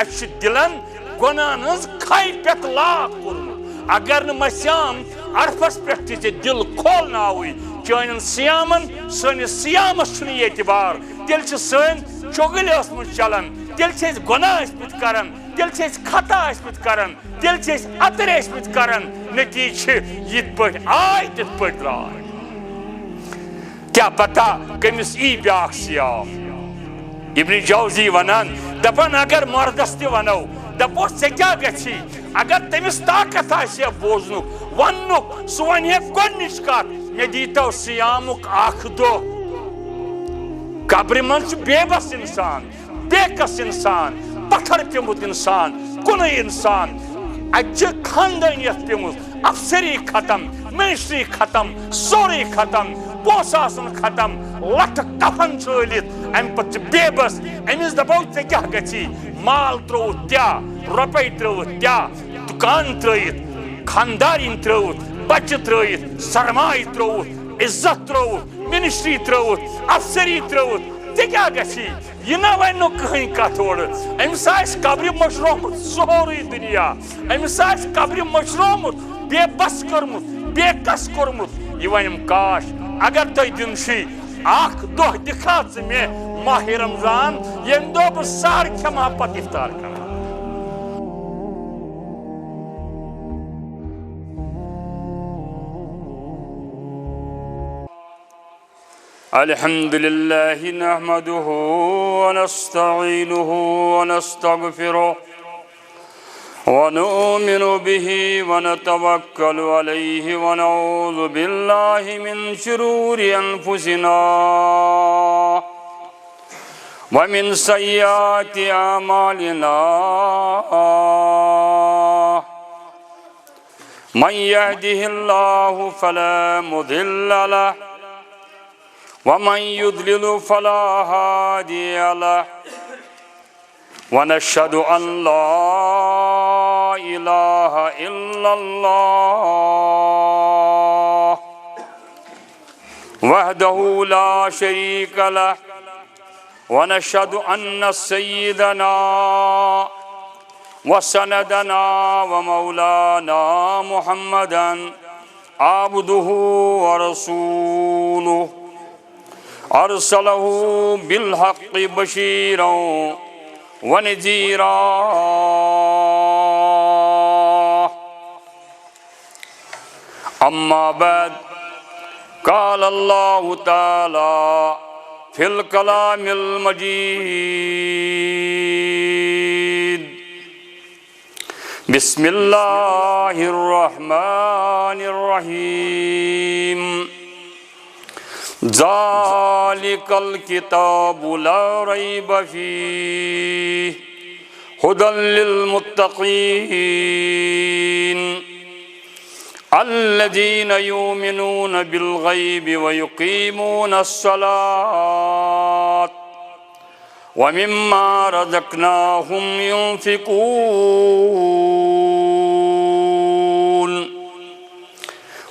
اچھ دلن گناہن ہنز کھائی پت لاک کورمت اگر نہ مسیام عرفس پہ دل کھولنا ہوئی چانن سیامن سنس سیامس چھن یہ اعتبار تیل سن چگل من چلان تیل گناہ پت کران تیل خطا پت کران تیل اتر پت کران نتیج یت پہ آئی تت پہ درائے کیا پتہ کمس ای بیاکھ سیام ابن جوزی ونان دپان اگر مردس تہ ونو دپو ژے کیا گژھی اگر تمس طاقت آسہِ بوزنُک وننُک سُہ ونہِ ہے گۄڈنِچ کتھ مےٚ دیٖتو سیامُک اکھ دۄہ قبرِ منٛز چھُ بے بس انسان بیکس انسان پتھر پیوٚمُت انسان کُنُے انسان اتہِ چھِ خاندٲنیت پیٚمٕژ افسری ختم منسٹری ختم سورُے ختم پونٛسہٕ آسن ختم لٹھ کفن چھٲلِتھ امہِ پتہٕ چھِ بے بس أمِس دپو ژےٚ کیٛاہ گژھی مال ترٛووُتھ تیٛاہ رۄپے ترٛٲوٕتھ تیٛاہ دُکان ترٛٲیِتھ خاندارِنۍ ترٛٲوٕتھ بچہِ ترٛٲیِتھ سرمایہِ ترٛووُتھ عزت ترٛووُتھ منسٹری ترٛٲوٕتھ افسری ترٛٲوٕتھ ژےٚ کیٛاہ گژھی یہِ نہ وَنہِ نہٕ کٕہٕنۍ کتھ اورٕ أمِس آسہِ قبرِ مٔشرومُت سورُے دُنیا أمِس آسہِ قبرِ مٔشرومُت بے بس کوٚرمُت بے کس کوٚرمُت یہِ وَنیٚم کاش اگر تۄہہِ دیُن چھُے اکھ دۄہ دِکھا ژٕ مےٚ ماہِ رمضان ییٚمہِ دۄہ بہٕ سحر کھٮ۪مہٕ ہا پتہٕ اِفطار کرٕ ہا الحمد لله نحمده ونستعينه ونستغفره ونؤمن به ونتوكل عليه ونعوذ بالله من شرور أنفسنا ومن سيئات أعمالنا من يهده الله فلا مضل له ومن يضلل فلا هادي له ونشهد أن لا إله إلا الله وحده لا شريك له ونشهد أن سيدنا وسندنا ومولانا محمدا عبده ورسوله أرسله بالحق بشيرا ونذيرا أما بعد قال الله تعالى في الكلام المجيد بسم الله الرحمن الرحيم ذلك الكتاب لا ريب فيه هدى للمتقين الذين يؤمنون بالغيب ويقيمون الصلاة ومما رزقناهم ينفقون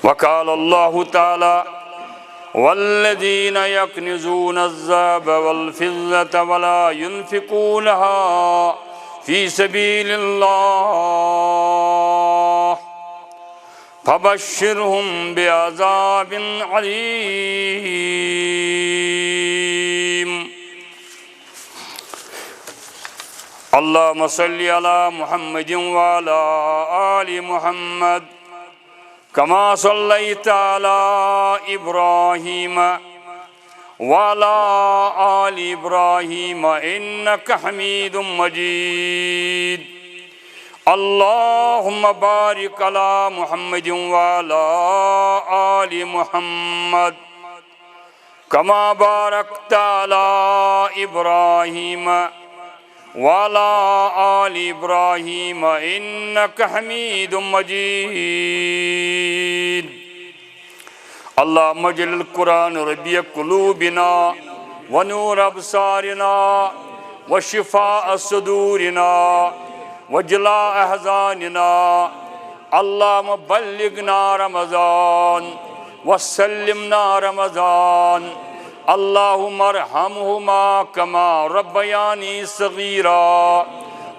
وقال الله تعالى والذين يكنزون الذهب والفضة ولا ينفقونها في سبيل الله فبشرهم بعذاب عليم اللهم صل على محمد وعلى آل محمد كما صليت على إبراهيم وعلى آل إبراهيم إنك حميد مجيد اللهم بارك على محمد وعلى آل محمد كما باركت على إبراهيم وعلى آل إبراهيم إنك حميد مجيد اللهم اجعل القرآن ربيع قلوبنا ونور أبصارنا وشفاء صدورنا وجلاء أحزاننا اللهم بلغنا رمضان وسلمنا رمضان اللهم ارحمهما كما ربياني صغيرا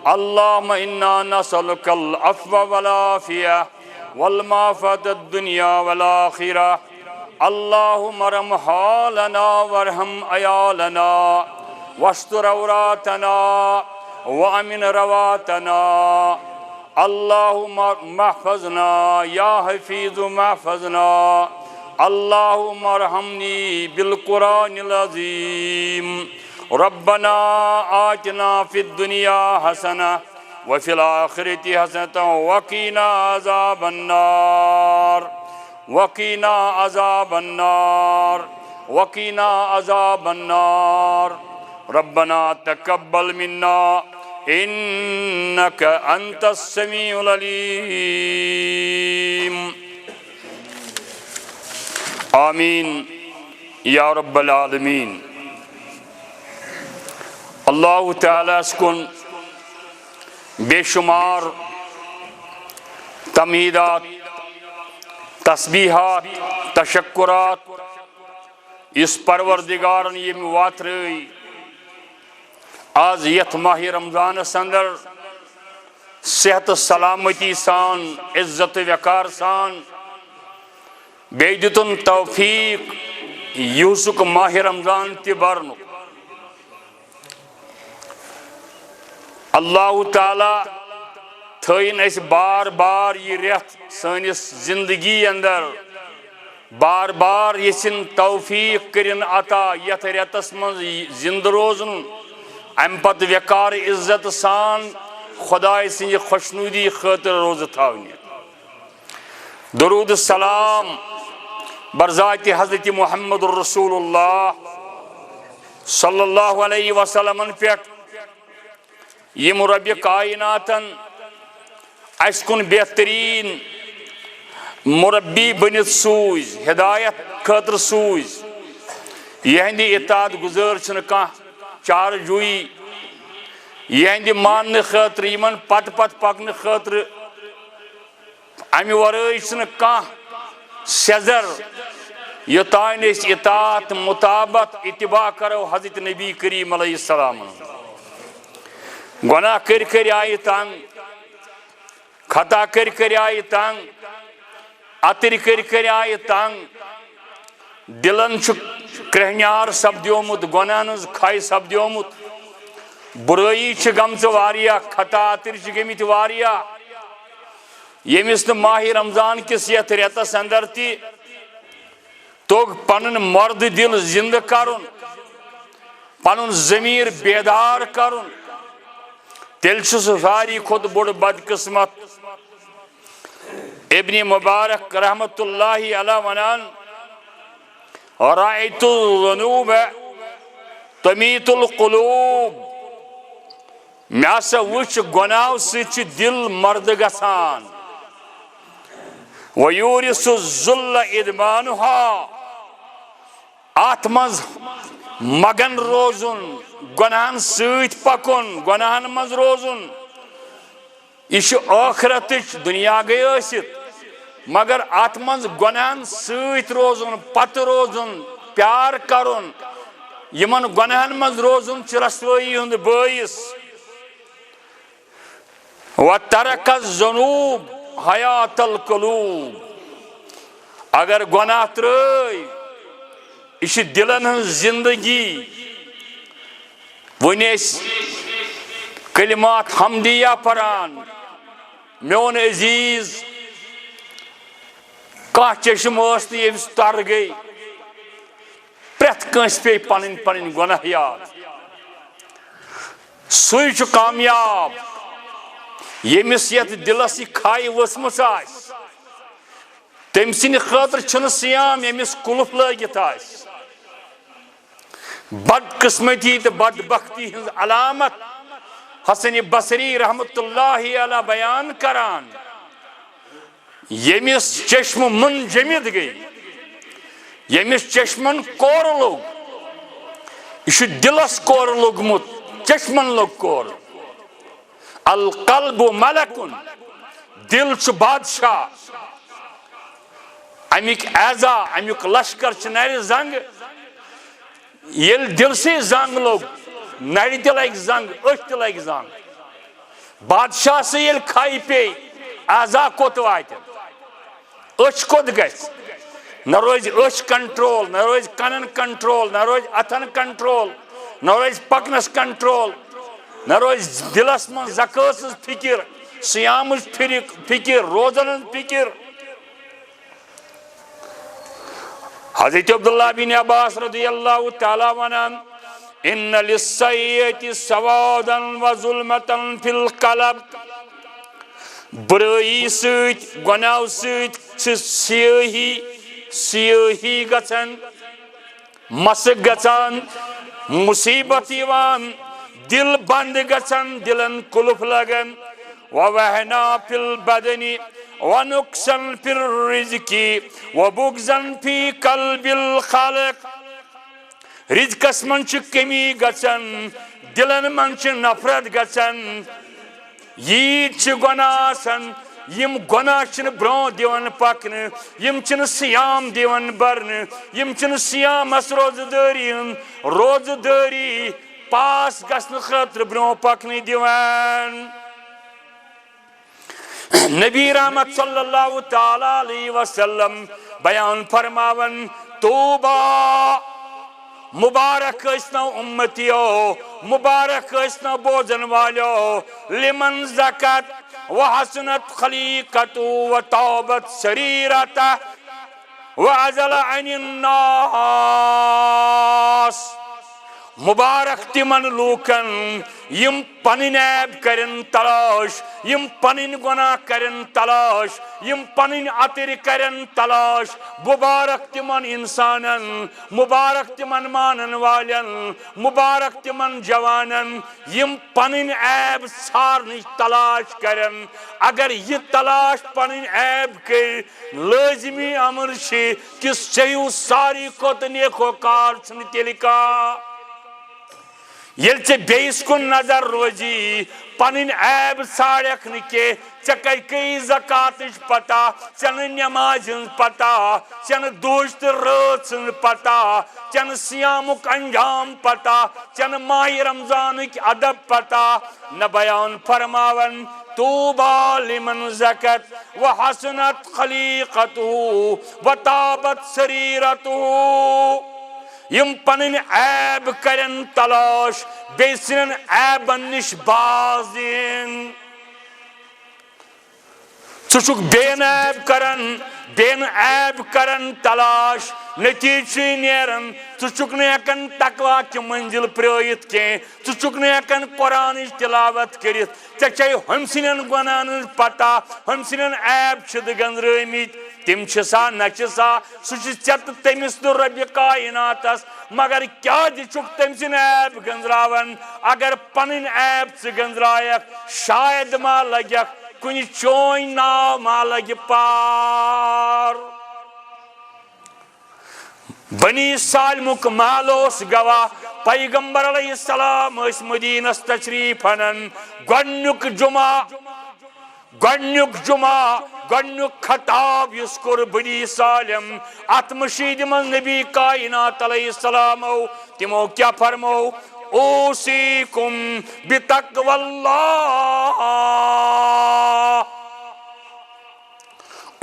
اللهم إنا نسألك العفو والعافية والمعافاة الدنيا والآخرة. اللهم ارحم حالنا وارحم عيالنا واستر عوراتنا وامن رواتنا. اللهم محفظنا يا حفيظ محفظنا. اللهم ارحمني بالقرآن العظيم. ربنا آتنا في الدنيا حسنة وفي الآخرة حسنة وقنا عذاب النار. وقنا عذاب النار. وقنا عذاب النار. ربنا تقبل منا إنك أنت السميع العليم. آمين يا رب العالمين. اللہ تعالیٰ اسکن بے شمار تمہیدات تسبیحات تشکرات اس پروردگارن یم واترئی آز یت ماہ رمضان اندر صحت سلامتی سان عزت وقار سان بیٚیہِ دِتُن توفیق یوسُک ماہ رمضان تہِ برنُک. اللہ تعالیٰ تھٲیِن اَسہِ بار بار یہ رٮ۪تھ سٲنِس زندگی اندر بار بار یژھِن توفیق کٔرِن عطا یتھ رٮ۪تس منٛز زندٕ روزُن امہِ پتہٕ وقار عزت سان خداے سٕنٛزِ خوشنوٗدی خٲطرٕ روزٕ تھاونہِ. درود السلام برذاتِ حضرت محمد الرسول اللہ صلی اللہ علیہ وسلم پٮ۪ٹھ یم رب کائناتن اس کن بہترین مربی بنت سوز ہدایت خاطر سوز. یہندِ اطاعت گزار چھنہ کانٛہہ چار جوئی. یہندِ ماننہٕ خاطرٕ یمن پت پت پکنہٕ خاطرٕ امہِ ورٲے چھنہ کانٛہہ سیزر یوتانۍ أسۍ اطاعت مطابت اتباع کرو حضرت نبی کریم علیہ السلام. گناہ کر کر آئی تنگ خطا کر کر آئی تنگ عطر کر کر آئی تنگ دلن چھ کرہنیار سپدیومت گناہن ہنٛز کھاے سپدیومت برٲیی چھ گمژ واریاہ خطا عطر چھ گٔمٕتۍ واریاہ. ییٚمِس نہٕ ماہ رمضان کِس یتھ رٮ۪تس اندر تہِ توٚگ پنُن مرد دل زندٕ کرُن پنُن ضمیٖر بیدار کرُن تیٚلہِ چھُ سُہ ساروی کھۄتہٕ بوٚڑ بدقسمت. ابن مبارک رحمت اللہ علیہ ونان رأیت الذنوب تمیت القلوب. مےٚ ہسا وٕچھ گۄناہو سۭتۍ چھُ دل مرد گژھان. ویورث الذل ادمانها. اتھ منٛز مگن روزُن گۄناہن سۭتۍ پکُن گۄناہن منٛز روزُن یہ چھُ ٲخرتٕچ دنیا گٔے ٲسِتھ مگر اتھ منٛز گۄناہن سۭتۍ روزُن پتہٕ روزُن پیار کرُن یمن گۄناہن منٛز روزُن چھُ رسوٲیی ہُنٛد بٲعث. وترک الذنوب حیات القلوب. اگر گۄناہ ترٛٲے یہ چھِ دلن ہٕنٛز زندگی. وۄنۍ ٲسۍ کلمات حمدیہ پران میون عزیز کانٛہہ چشم ٲس نہٕ ییٚمِس تر گٔے پرٛٮ۪تھ کٲنٛسہِ پیٚیہِ پنٕنۍ پنٕنۍ گۄناہ یاد. سُے چھُ کامیاب ییٚمِس یتھ دلس یہِ کھاے ؤژھمٕژ آسہِ. تٔمۍ سٕنٛدِ خٲطرٕ چھُنہٕ سیام ییٚمِس قُلف لٲگِتھ آسہِ. بد قسمتی تو بدبختی ہنز علامت حسن بصری رحمت اللہ علیہ بیان کران. یمس چشم منجمد گئی یمس چشمن کور لوگ یہ دلس کور لوگمت چشمن لوگ کور. القلب ملکن. دل چھ بادشاہ. امیک اعضا امیک لشکر چھ نر زنگ. یل دل سے زنگ لوگ نر تہ لگ زنگ أچھ تہ لگ زنگ. بادشاہ سے یل کھائی پی اعضا کوت وات اچھ کوت گژھِ نہ روز اچھ کنٹرول نہ روز کنن کنٹرول نہ روز اتھن کنٹرول نہ روز پکنس کنٹرول نہ روز دلس من زکات فکر سیام فکر روزن فکر حضرت عبداللہ بن عباس رضی اللہ تعالی ونان ان للسیئۃ سوادا وظلمتا فی القلب برائی سۭتۍ گۄناہ سۭتۍ سیٲہی گژھان مسک گژھان مصیبت یوان دل بند گژھان دلن کلف لگان ووہنا فی البدن ونقصا فی الرزق وبغضا فی قلب الخلق رزقس من چھ کمی گژھان دلن من چھ نفرت گژھان ییٖتۍ چھِ گۄناہ آسان یم گۄناہ چھِنہٕ برٛونٛہہ دِوان پکنہٕ یم چھِنہٕ سیام دِوان برنہٕ یم چھِنہٕ سیامس روزٕ دٲری پاس گژھنہٕ خٲطرٕ برٛونٛہہ پکنہٕ دِوان نبی رحمت صلی اللہ تعالیٰ علیہ وسلم بیان فرماون توبہ مبارک ٲسنو امتیو مبارک ٲسنو بوزن والیو لمن زکت وحسنت خلیقتو وطابت سریرتہ وعزل عن الناس مبارک تمن لوکن یم پنن عیب کرن تلاش یم پنن گناہ کرن تلاش یم پنن عطر کرن تلاش مبارک تمن انسانن مبارک تمن مانن والن مبارک تمن جوانن یم پنن عیب ژھارنٕچ تلاش کرن اگر یہ تلاش پنن عیب کر لازمی امر چھ کہ چیو ساری کھوتہٕ نیکو کار چھُنہٕ تیٚلہِ کانٛہہ یل ژے بیس کن نظر روزی پنن عیب ژھانڈکھ نہٕ کینٛہہ ژےٚ کٔرۍ زکاتٕچ پتہ ژےٚ نہٕ نٮ۪مازِ ہٕنٛز پتہ ژےٚ نہٕ دۄہٕچ تہٕ رٲژ ہٕنٛز پتہ ژےٚ نہٕ سیامُک انجام پتہ ژےٚ نہٕ ماہِ رمضانٕکۍ ادب پتہ نہ بیان فرماون طوبى لمن زكت وحسنت خليقته وطابت سريرته یم پنن عیب کرن تلاش بیسن عیبن نش باز دین ژٕ بین عیب کرن بین عیب کرن تلاش نتیجہ نیرن ژٕ ہیکن تقوا کی منزل پرٲیِتھ کینٛہہ ژٕ ہیکن قرآنٕچ تلاوت کٔرِتھ ژےٚ چھے ہُمۍ سٕنٛدٮ۪ن گۄناہن ہٕنٛز پتہ ہُمۍ سٕنٛدٮ۪ن عیب چھِتھ گنٛزرٲمٕتۍ تم چھ سا نہ چھ سا سہ ژےٚ تہٕ تٔمِس تہٕ رۄبہِ کائناتس مگر کیٛازِ چھُکھ تٔمۍ سٕنٛدۍ عیب گنٛزراوان اگر پنٕنۍ عیب ژٕ گنٛزرایکھ شاید ما لگٮ۪کھ کُنہِ چٲنۍ ناو ما لگہِ پار بنی سالمُک محل اوس گواہ پیغمبر علیہ السلام ٲسۍ مدینس تشریف انان گۄڈنیُک جمعہ گۄڈنیُک خطاب یُس کوٚر بنی سالم اتھ مشیٖد منٛز نبی کائنات علیہ السلامو تِمو کیٛاہ فرمو اوصیکم بتقوی اللہ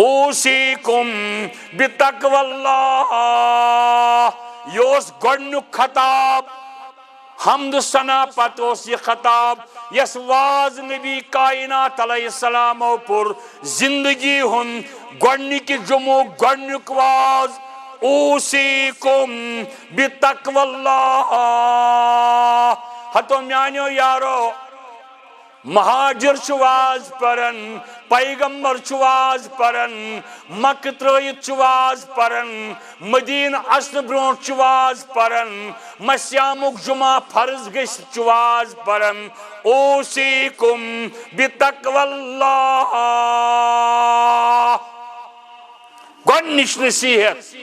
اوصیکم بتقوی اللہ یہ اوس گۄڈنیُک خطاب حمد ثنا پتہٕ اوس یہ خطاب یس واز نبی کائنات علیہ السلامو پور زندگی ہُنٛد گۄڈنِکہِ جمعُک گۄڈنیُک واز اوصیکم بتقوی اللہ ہتو میانیو یارو مہاجر چھ واز پرن پیغمبر چھ واز پرن مکہ ترٲیِتھ چھ واز پرن مدینہ اژنہٕ برونٛٹھ چھ واز پرن مسیامُک جمعہ فرض گٔژھِتھ چھ واز پرن اوصیکم بتقوی اللہ گۄڈنِچ نصیحت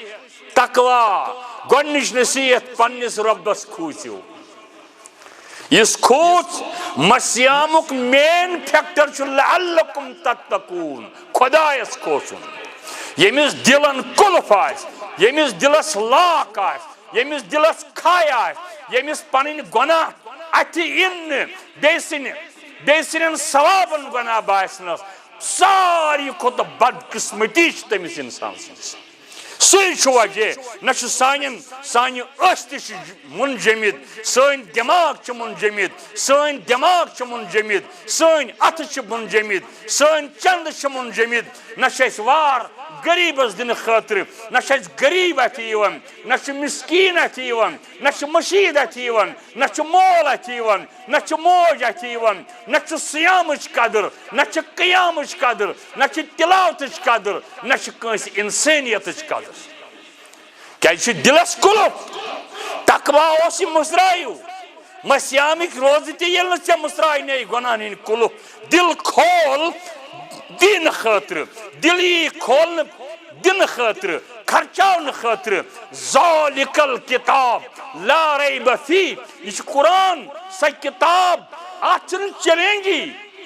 تقوا گۄڈنِچ نصیحت پننِس رۄبس کھوٗژِو یس کھوژ مسیامُک مین فیکٹر چھُ لعلکم تتقون خۄدایس کھوژُن ییٚمِس دلن قُلف آسہِ ییٚمِس دلس لاک آسہِ ییٚمِس دلس کھاے آسہِ ییٚمِس پنٕنۍ گۄناہ اتھِ یِن نہٕ بیٚیہِ سٕنٛدِ بیسرین ثوابن گناہ باسنس ساری کھت بدقسمتی تمس انسان سن سی وجہ نہ سانہ أچھ تہ منجمد سن دماغ منجمد سن دماغ منجمد سن اتھ منجمد سن چند منجمد نہ وار غریبس دن خاطر نہ غریب اتھ نہ مسکین اتھ نہ مشید اتھ نہ مول اتھ نہ موج اتھ نہ سیامچ قدر نہ قیامچ قدر نہ تلاوتچ قدر نہ کنس انسانیتچ قدر کیا دلس کلف تقوا اس مسرائیو مسیامک روز تیل نہ مسرائی نے گناہ ہن کلف دل کھول دین خاطر دلی کھول دن خاطر خرچاون خاطر ذالک الکتاب لا ریب فی یہ قرآن سا کتاب آچن چلینگی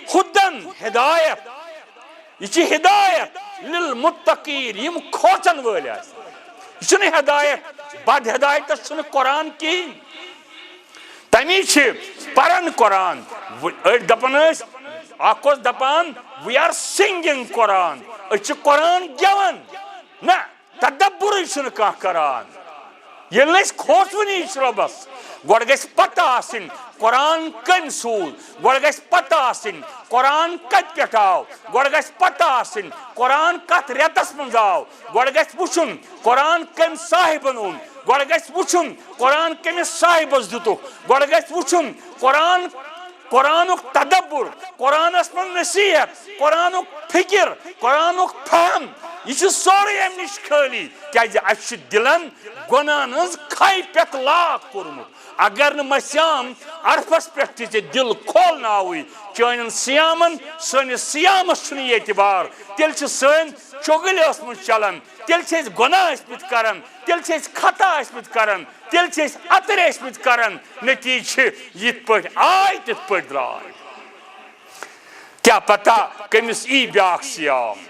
خودن ہدایت یہ ہدایت للمتقین یم کھوچن والی یہ ہدایت بد ہدایت چھ قرآن کی تمی پران قرآن دپان اخ دپان we are singing Quran Quran گیون نہ تدبر کھانا کران یل کھوژونی ربس گوڑ گژھِ پتہ آسن قرآن کم سوٗز گوڑ گژھِ پتہ آسن قرآن کتہِ پٮ۪ٹھ آو گوڑ گژھِ پتہ آسن قرآن کتھ رٮ۪تس منٛز آو گوڑ گژھِ وٕچھُن قرآن کمہِ صاحبن اوٚن گوڑ گژھِ وٕچھُن قرآن کٔمِس صاحبس دِتُکھ گوڑ گژھِ وٕچھُن قرآنُک تدبر قرآنس منٛز نصیحت قرآنُک فکر قرآنُک فہم یہ سورے امہ نش خالی کیازِ اسہِ چھُ دلن گۄناہن ہٕنٛز کھے پٮ۪ٹھ لاک کوٚرمُت اگر نہٕ مسیام عرفس پٮ۪ٹھ تہِ ژےٚ دل کھولناوٕے چٲنٮ۪ن سیامن سٲنِس سیامس چھُنہٕ اعتبار تیٚلہِ چھِ سٲنۍ چُگلۍ ٲسمٕژ چلان تیٚلہِ چھِ أسۍ گۄناہ ٲسمٕتۍ کران تیٚلہِ چھِ أسۍ خطا ٲسمٕتۍ کران تیٚلہِ چھِ أسۍ اَتٕر ٲسمٕتۍ کران نتیٖجہٕ چھِ یِتھ پٲٹھۍ آے تِتھ پٲٹھۍ درٛاے کیٛاہ پتہ کٔمِس یی بیٛاکھ سیام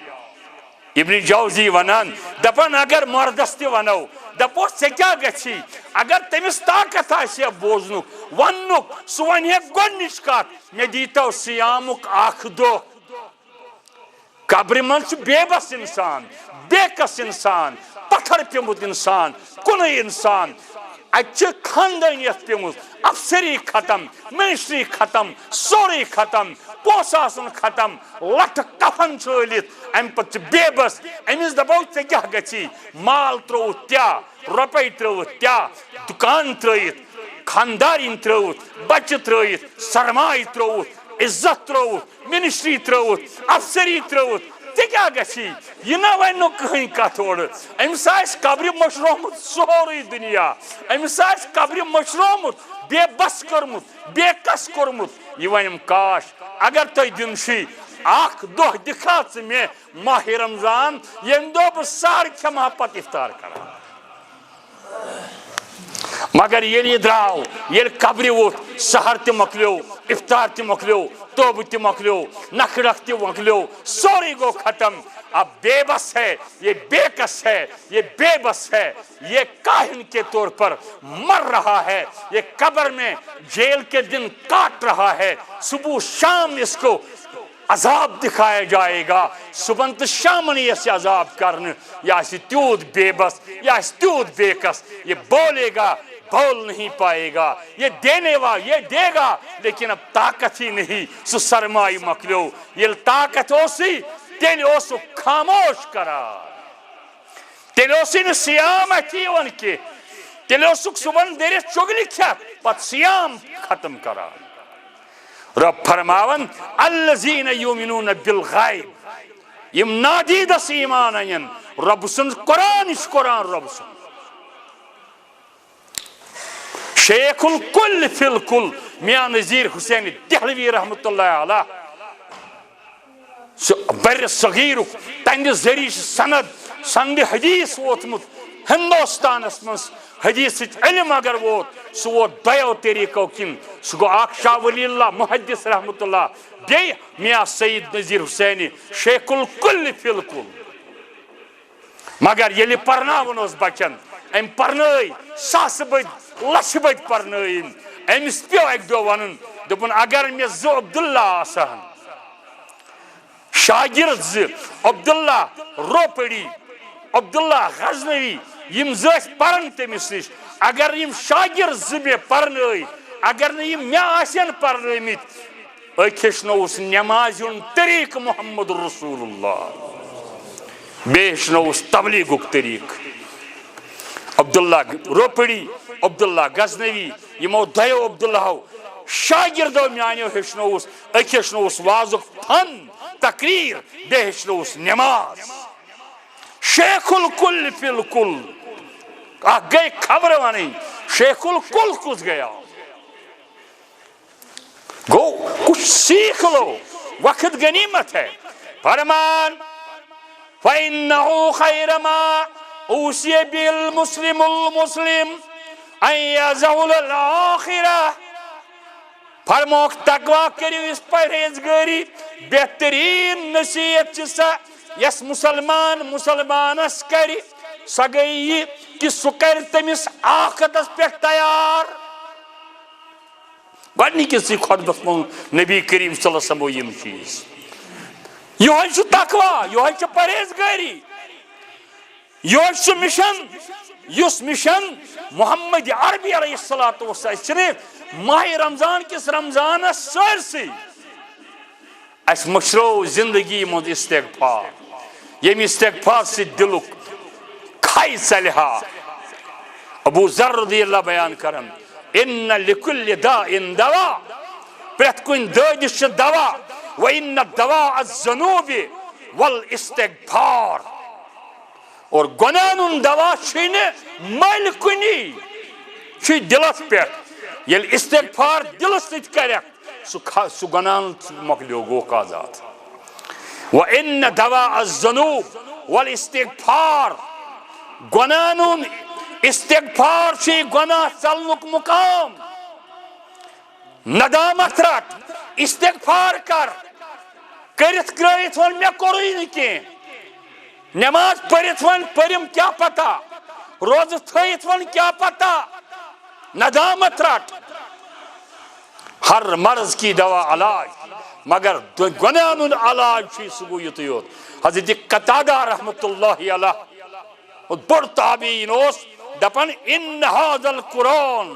ابن جوزی ونان دپان اگر مردس تہ ونو دپوس ژےٚ کیٛاہ گژھی اگر تٔمِس طاقت آسہِ ہا بوزنُک وننُک سُہ ونہِ ہے گۄڈنِچ کتھ مےٚ دیٖتو سیامُک اکھ دۄہ قبرِ منٛز چھُ بے بس انسان بیکس انسان پتھر پیوٚمُت انسان کُنُے انسان اتہِ چھِ خاندٲنیت پیٚمٕژ افسری ختم منسٹری ختم سورُے ختم پونٛسہٕ آسُن ختم لٹھٕ کفن چھٲلِتھ امہِ پتہٕ چھِ بے بس أمِس دپو ژےٚ کیٛاہ گژھی مال ترٛووُتھ تیٛاہ رۄپے ترٛٲوٕتھ تیٛاہ دُکان ترٛٲیِتھ خاندارِنۍ ترٛٲوٕتھ بچہِ ترٛٲیِتھ سرمایہِ ترٛووُتھ عزت ترٛووُتھ منسٹری ترٛٲوٕتھ افسری ترٛٲوٕتھ ژےٚ کیٛاہ گژھی یہِ نہ ونہِ نہٕ کٕہٕنۍ کتھ اورٕ أمِس آسہِ قبرِ مٔشرومُت سورُے دُنیا أمِس آسہِ قبرِ مٔشرومُت بے بس کوٚرمُت بے کس کوٚرمُت یہِ ونیٚم کاش اگر تۄہہِ دیُن چھُے اکھ دۄہ دِکھا ژٕ مےٚ ماہِ رمضان ییٚمہِ دۄہ بہٕ سحر کھٮ۪مہٕ ہا پتہٕ افطار کرٕ ہا مگر ییٚلہِ یہِ درٛاو ییٚلہِ قبرِ ووٚتھ سحر تہِ مۄکلیو افطار تہِ مۄکلیو توبہٕ تہِ مۄکلیو نکھٕ تہِ مۄکلیو سورُے گوٚو ختم اب بے بس ہے یہ بے کس ہے یہ بے بس ہے یہ کاہن کے طور پر مر رہا ہے یہ قبر میں جیل کے دن کاٹ رہا ہے صبح شام اس کو عذاب دکھایا جائے گا صبح تو شامن یہ عذاب کرنے یا تیوت بے بس یا تیوت بے کس یہ بولے گا بول نہیں پائے گا یہ دینے والا یہ دے گا لیکن اب طاقت ہی نہیں سو سرمائی مکلیو یہ طاقت ہو سی تیل اوسو خاموش کران تیل اوسی نہ سیام اتیون کی تیل اوسو صبح دیر چگلی کھت پت سیام ختم کران رب فرماون الذین یؤمنون بالغیب یم نادیدس ایمان این رب سن قرآن اس قرآن رب سن شیخ الکل فی الکل میاں نذیر حسین دہلوی رحمت اللہ علیہ بر صغیر تہندِ ذریعہ سند حدیث ووتمت ہندوستانس مز حدیث علم اگر ووت سہ ووت دۄیو طریقو کن سہ گو اکھ شاہ ولی اللہ محدث رحمت اللہ بیٚیہِ میاں سید نذیر حسینی شیخ الکل فی الکل مگر ییٚلہِ پرناوُن اوس بچن أمۍ پرنٲے ساسہٕ بٔدۍ لچھِ بٔدۍ پرنٲیِن أمِس پیٚو اکہِ دۄہ ونُن دوپن اگر میں زٕ عبداللہ آسان شاگرد زٕ عبداللہ روپڑی عبداللہ غزنوی یم زٕ ٲسۍ پران تٔمِس نِش اگر یم شاگرد زٕ مےٚ پرنٲے اگر نہٕ یم مےٚ آسن پرنٲمٕتۍ أکۍ ہیٚچھنووُس نٮ۪مازِ ہُنٛد طریٖقہٕ محمد رسول اللہ بیٚیہِ ہیٚچھنووُس تبلیغُک طریٖقہٕ عبداللہ روپڑی عبداللہ غزنوی یمو دۄیو عبداللہو شاگردو میانیو ہیٚچھنووُس أکۍ ہیٚچھنووُس وازُک فن تقریر بیٚیہِ ہیٚچھنووُس نٮ۪ماز شیخ الکل فی الکل اکھ گٔے خبر ونٕنۍ شیخ الکل کُس گیا گو کچھ سیکھ لو وقت غنیمت ہے فرمان فَإِنَّهُ خَيْرَ مَا أُوصِيَ بِهِ الْمُسْلِمُ الْمُسْلِمُ أَن يَزْهُدَ الْآخِرَةَ فرموک تقویٰ کریو اس پرہیزگاری بہترین نصیحت چھ سا یس مسلمان مسلمانس کری سا گئی یہ کہ سو کر تمس آخرتس پہ تیار گۄڈنی کسی خطبس من نبی کریم صلی اللہ علیہ وسلم یم چیز یہ چھ تقویٰ یہ چھ پرہیزگاری یہ چھ مشن یس مشن محمد عربی علیہ السلام صرف ماہ رمضان کس رمضان سرسی اس مشرو زندگی مند استغفار یم استغفار سے دلک کھائی چلہا ابو ذر رضی اللہ بیان کرن ان لکل داء دوا پرت کن دادش دوا وان الدواء الذنوب والاستغفار اور گناہن دوا چھن مل کنی چھ دلس پہ یل استغفار دلس سۭتۍ کرک سہ گناہن مکلیو گو آزاد وان دواء الذنوب والاستغفار گناہن استغفار چھ گناہ ژلنک مقام ندامت رٹ استغفار کر کرت کرایت ون مے کوری نہ کینٛہہ نماز پڑھت ون پرم کیا پتہ روز تھیت ون کیا پتہ ندامت رٹ ہر مرض کی دوا علاج مگر گناہن علاج چھ سہ گو یُتُے یوت حضرت قتادہ رحمۃ اللہ علیہ بڑ تابعین اوس دپان ان هذا القرآن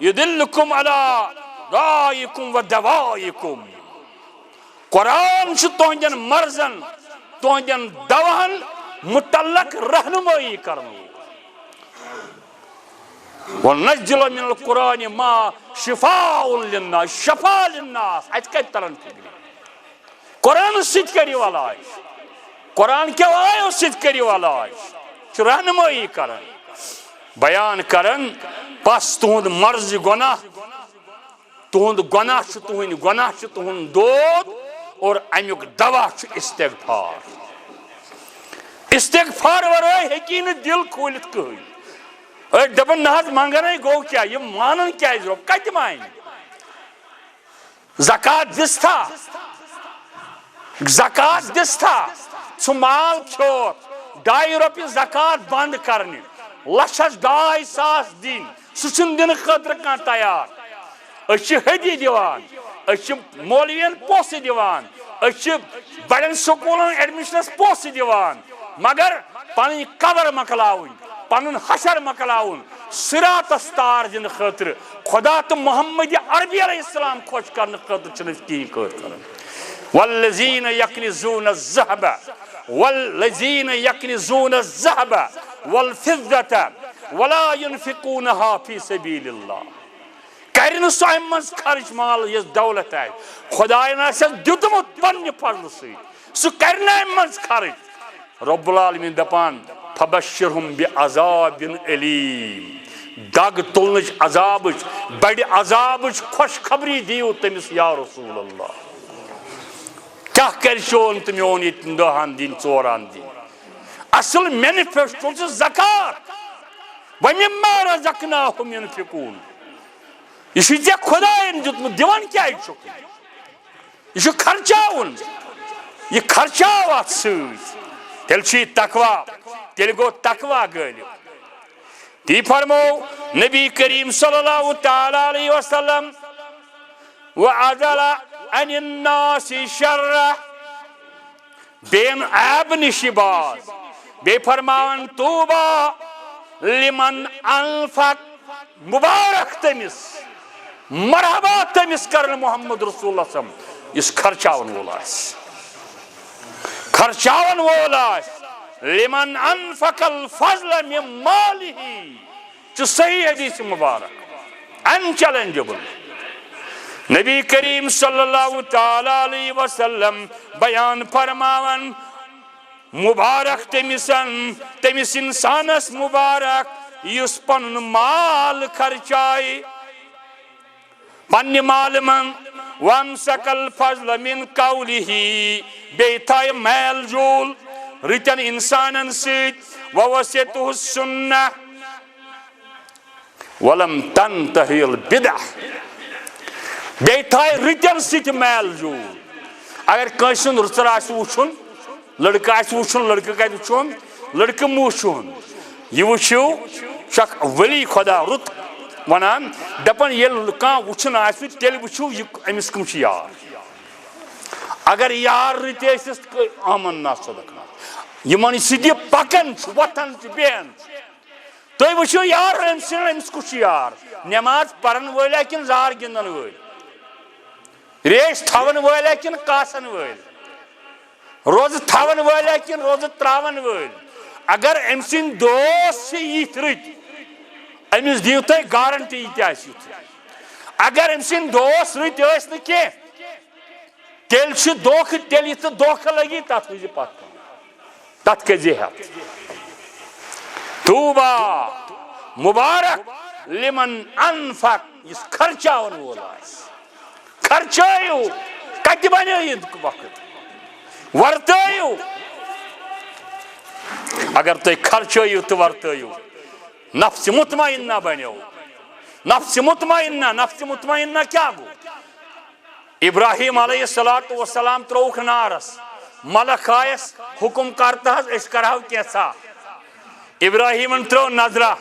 يدلكم على دائكم ودوائكم قرآن چھ تہندین مرضن تہندین دواہن متعلق رہنمائی کرنو ونزل من القرآن ما شفاء للناس شفاء للناس ات کت ترن فکر قرآن سۭتۍ کٔرِو علاج قرآن کیو آیو سۭتۍ کٔرِو علاج چھ رہنمائی کرن بیان کرن پس تہند مرض گناہ تہند گناہ چھ تہند گناہ چھ تہند دود اور امیک دوا چھ استغفار استغفار ورائے ہیکی نہ دل کھولت کہین دپن نہ منگنے گو کیا یہ مانن کیا رو کت مان زکات دستا زکات دستا سہ مال کھو 2 رۄپیہِ زکات بند کرنی لچھس 2.5 دن سہ دن خاطر کان تیار اس ہدی دیوان اس مولوین پوسہ دیوان اس بڑن سکولن ایڈمشنس پوسہ دیوان مگر پن قبر مکلاون پن حشر مکلاون صراطس تار دن خاطر خدا تو محمد عربی علیہ السلام خوش کرنے خاطر چھ کہیں کران والذین یکنزون الذهب والذین یکنزون الذهب والفضة ولا ينفقونها في سبيل الله کرن سو امس خرچ مال یس دولت ہے خدای ناس دیتمت پنہ فضل سی سہ کرن امس خرچ رب العالمین دپان فبشرهم بعذاب علیم دگ تلنچ عذابچ بڑ عذابچ خوش خبری دیو تمس یا رسول اللہ کیا کرشون تو میون یہ 10 دن 4 دن اصل مینیفیسٹو چھ زکات ومما رزقناهم ينفقون یہ ژے خدایَن دیُتمُت دِوان کیٛازِ چھُکھ یہ چھُ خرچاوُن یہ خرچاو اتھ سۭتۍ تیٚلہِ چھُ یہِ تقوا تیٚلہِ گوٚو تقوا غٲلب تی فرمو نبی کریم صلی اللہ تعالی علیہ وسلم وعدل عن الناس شر بین عیب نش باز بے فرمان توبہ لمن انفق مبارک تمس مرحبا تمس کرن محمد رسول اللہ صلی اللہ علیہ وسلم اس خرچاون وول آس خرچاون وول آس لمن انفق الفضل من ماله چھ صحیح حدیث مبارک انچیلنجبل نبی کریم صلی اللہ تعالی علیہ وسلم بیان فرماون مبارک تمس انسانس مبارک یس پن مال خرچائی پنہ مال من وامسک الفضل من قوله بیتھائی میل جول رتن انسانن سیت ووسیتہ السنہ ولم تنتہی البدع بیتھائی رتن سیت میل جول اگر کنسن رتر آس وچھن لڑکہ آس وچھن لڑکہ کت وچھن لڑکہ موچھن یہ وچھو شک ولی خدا رت ونان دپن یل کان وچھن آس تیل وچھو امس کم یار اگر یار رت ٲسِس آمن نا صدقنا یمن سۭتۍ پکان وتھان بیہن تُہۍ وٕچھِو یار أمِس کُس چھُ یار نٮ۪ماز پرن وٲلۍ کِنہٕ زار گِنٛدن وٲلۍ ریش تھاون وٲلۍ کِنہٕ کاسن وٲلۍ روزٕ تھاون وٲلۍ کِنہٕ روزٕ تراون وٲلۍ اگر أمۍ سٕنٛدۍ دوس چھِ یِتھۍ رٕتۍ أمِس دِیِو تُہۍ گارنٹی یہِ تہِ آسہِ یُتھُے اگر أمۍ سٕنٛدۍ دوس رٕتۍ ٲسۍ نہٕ کینٛہہ تیٚلہِ چھُ دھوکہٕ تیٚلہِ یہِ ژٕ دھوکہٕ لگی تتھ وٕچھِ پتہٕ تتھ کٔرۍ زِ ہٮ۪تھ توبہ مبارک لمن انفق یس خرچاون وول آسہِ خرچٲیِو کتہِ بنیو وقت ورتٲیِو اگر تُہۍ خرچٲیِو تہٕ ورتٲیِو نفس مطمئنہ بنیو نفس مطمئنہ کیا گو ابراہیم علیہ السلام تروک نارس ملک آیس حکم کرتا اس کرہو کیسا ابراہیمن ترو نظرہ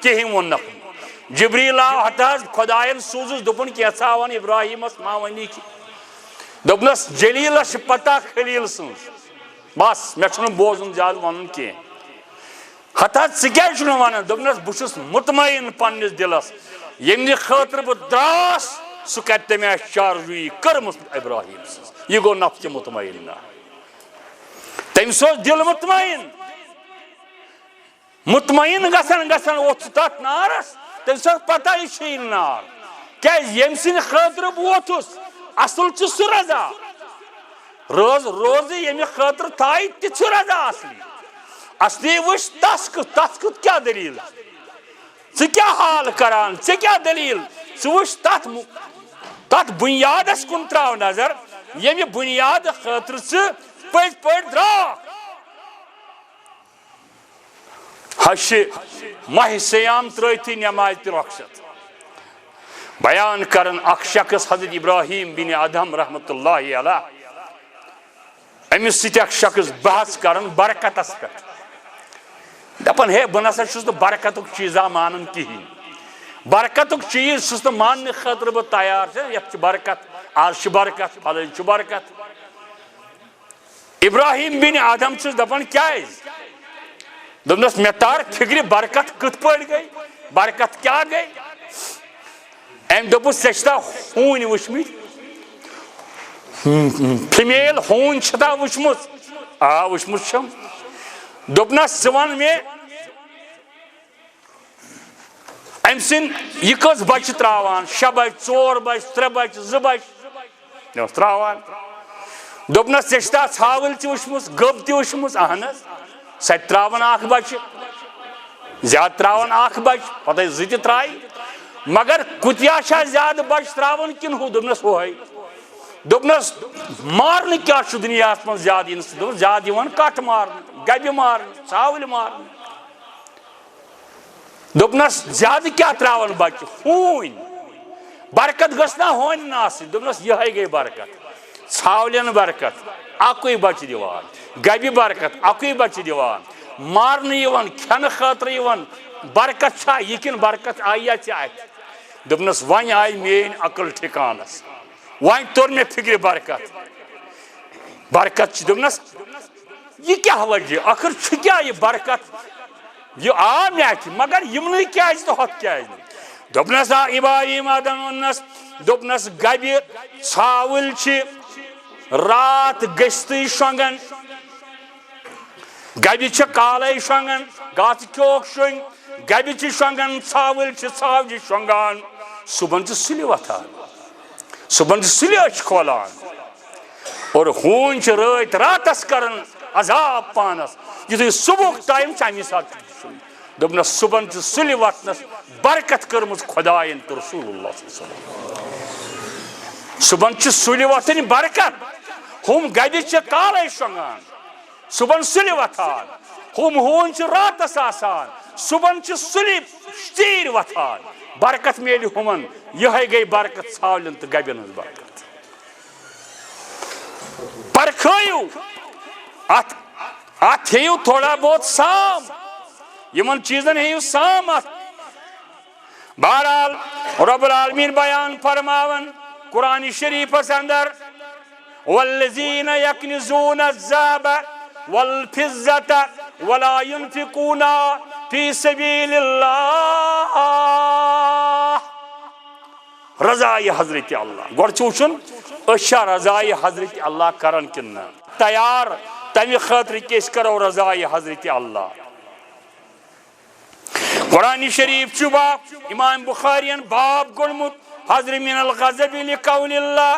کہیں ون نفن جبریل آو ہتاز خداین سوزس دپن کیسا ون ابراہیمس ما ونی کی دپنس جلیلس پتہ خلیل سنس بس میں چھنو بوزن زیادہ ونن کی ہتاز ژٕ کیٛازِ چھُنہٕ ونان دپنس بہٕ چھُس مطمئن پننس دلس ییٚمہِ خٲطرٕ بہٕ دراس سُہ کرِ تٔمۍ آسہِ چارجویی کٔرمٕژ ابراہیم سٕنٛز یہِ گوٚو نفس مطمئنہ تٔمِس اوس دل مطمئن گژھان ووت سُہ تتھ نارس تٔمِس ٲس پتہ یہِ چھُیی نہٕ نار کیٛازِ ییٚمہِ سٕنٛدِ خٲطرٕ بہٕ ووتھُس اصل چھُ سُہ رضا روزٕ ییٚمہِ خٲطرٕ تھایہِ تہِ چھُ رضا اصلی وٕچھ تس کیٛاہ دلیٖل ژٕ کیٛاہ حال کران ژےٚ کیٛاہ دلیٖل ژٕ وٕچھ تتھ بُنیادس کُن تراو نظر ییٚمہِ بُنیاد خٲطرٕ ژٕ پٔزۍ پٲٹھۍ درٛاکھ ہشہِ ماہِ سیام ترٲوتھٕے نٮ۪مازِ تہِ رۄخصت بیان کرن اکھ شخص حضرت ابراہیم بن ادہم رحمتہ اللہ علیہ امس سۭتۍ اکھ شخص بحث کرن برکتس پٮ۪ٹھ دپان ہے بہٕ نسا چھُس نہٕ برکتُک چیٖزا مانان کِہیٖنۍ برکتُک چیٖز چھُس نہٕ ماننہٕ خٲطرٕ بہٕ تیار چھُ یتھ چھُ برکت آز چھُ برکت پھلٲنۍ چھُ برکت ابراہیم بن ادہم چھُس دپان کیٛازِ دوٚپنس مےٚ تار فکرِ برکت کِتھ پٲٹھۍ گٔے برکت کیٛاہ گٔے أمۍ دوٚپُس ژےٚ چھِتھا ہوٗنۍ وٕچھمٕتۍ فِمیل ہوٗنۍ چھِتھا وٕچھمٕژ آ وٕچھمٕژ چھَم دوٚپنس ژٕ وَن مےٚ أمۍ سٕنٛدۍ یہِ کٔژ بچہِ تراوان 6 بچہِ 4 بچہِ 3 بچہِ 2 بچہِ مےٚ اوس تراوان دوٚپنس ژےٚ چھِتھا ژھاوٕلۍ تہِ وٕچھمٕژ گٔب تہِ وٕچھمٕژ اہن حظ سۄ تہِ تراون اکھ بچہِ زیادٕ تراون اکھ بچہِ پتہٕ 2 تہِ ترایہِ مگر کُتیا چھا زیادٕ بچہِ تراون کِنہٕ ہُہ دوٚپنس ہُہے دوٚپنس مارنہٕ کیٛاہ چھُ دُنیاہس منٛز زیادٕ یِنہٕ سۭتۍ دوٚپُن زیادٕ یِوان کٹھ مارنہٕ گبہِ مارنہٕ ژھاوٕلۍ مارنہٕ دوٚپنس زیادٕ کیٛاہ تراون بچہِ ہوٗنۍ برکت گٔژھ نا ہونٮ۪ن آسٕنۍ دوٚپنس یِہے گٔے برکت ژھاولٮ۪ن برکت اکُے بچہِ دِوان گبہِ برکت اکُے بچہِ دِوان مارنہٕ یِوان کھٮ۪نہٕ خٲطرٕ یِوان برکت چھا یہِ کِنہٕ برکت آیہِ ژےٚ اتھِ دوٚپنس وۄنۍ آیہِ میٲنۍ عقل ٹھِکانس وائن تور میں فکر برکت برکت دمنس یہ کیا وجہ آخر کیا یہ برکت یہ آ میچ مگر یمن کیا تو ہت کیا دپنس آ ابراہیم آدم ونس دپنس گبہِ ژھاوٕلۍ چھِ رات گٔژھتٕے شۄنٛگان گبہِ چھِ کالے شۄنٛگان گاسہٕ کھیوٚوکھ شۄنٛگۍ گبہِ چھِ شۄنٛگان ژھاوٕلۍ چھِ ژھاوجہِ شۄنٛگان صبحن چھِ سُلہِ وۄتھان صبحن چھِ سُلہِ أچھ کھولان اور ہوٗنۍ چھِ رٲتۍ راتس کران عذاب پانس یُتھُے صبحُک ٹایم چھُ امی ساتہٕ دوٚپنس صبحن چھِ سُلہِ وۄتھنس برکت کٔرمٕژ خۄدایَن تہٕ رسول اللہ صلی اللہ علیہ وسلم صبحن چھِ سُلہِ وۄتھٕنۍ برکت ہُم گبہِ چھِ کالے شۄنٛگان صبحن سُلہِ وۄتھان ہُم ہوٗنۍ چھِ راتس آسان صبحن چھِ سُلہِ ژیٖرۍ وۄتھان برکت میلہِ ہُمن یِہے گٔے برکت ژھاولٮ۪ن تہٕ گبٮ۪ن ہٕنٛز برکت پرکھٲیِو اتھ ہیٚیِو تھوڑا بہت سام یمن چیزن ہیٚیِو سام اتھ بہرحال رب العالمین بیان فرماون قرآن شریفس اندر والذین یکنزون الذهب والفضة ولا ينفقون في سبيل الله رضائے حضرت اللہ گوڑ وچھن أسا رضائے حضرت اللہ کرن کن تیار تمہ خاطر کہ أسۍ کرو رضائے حضرت اللہ قرآن شریف باب امام بخارین باب گوڑمت حضر من الغضب لقول اللہ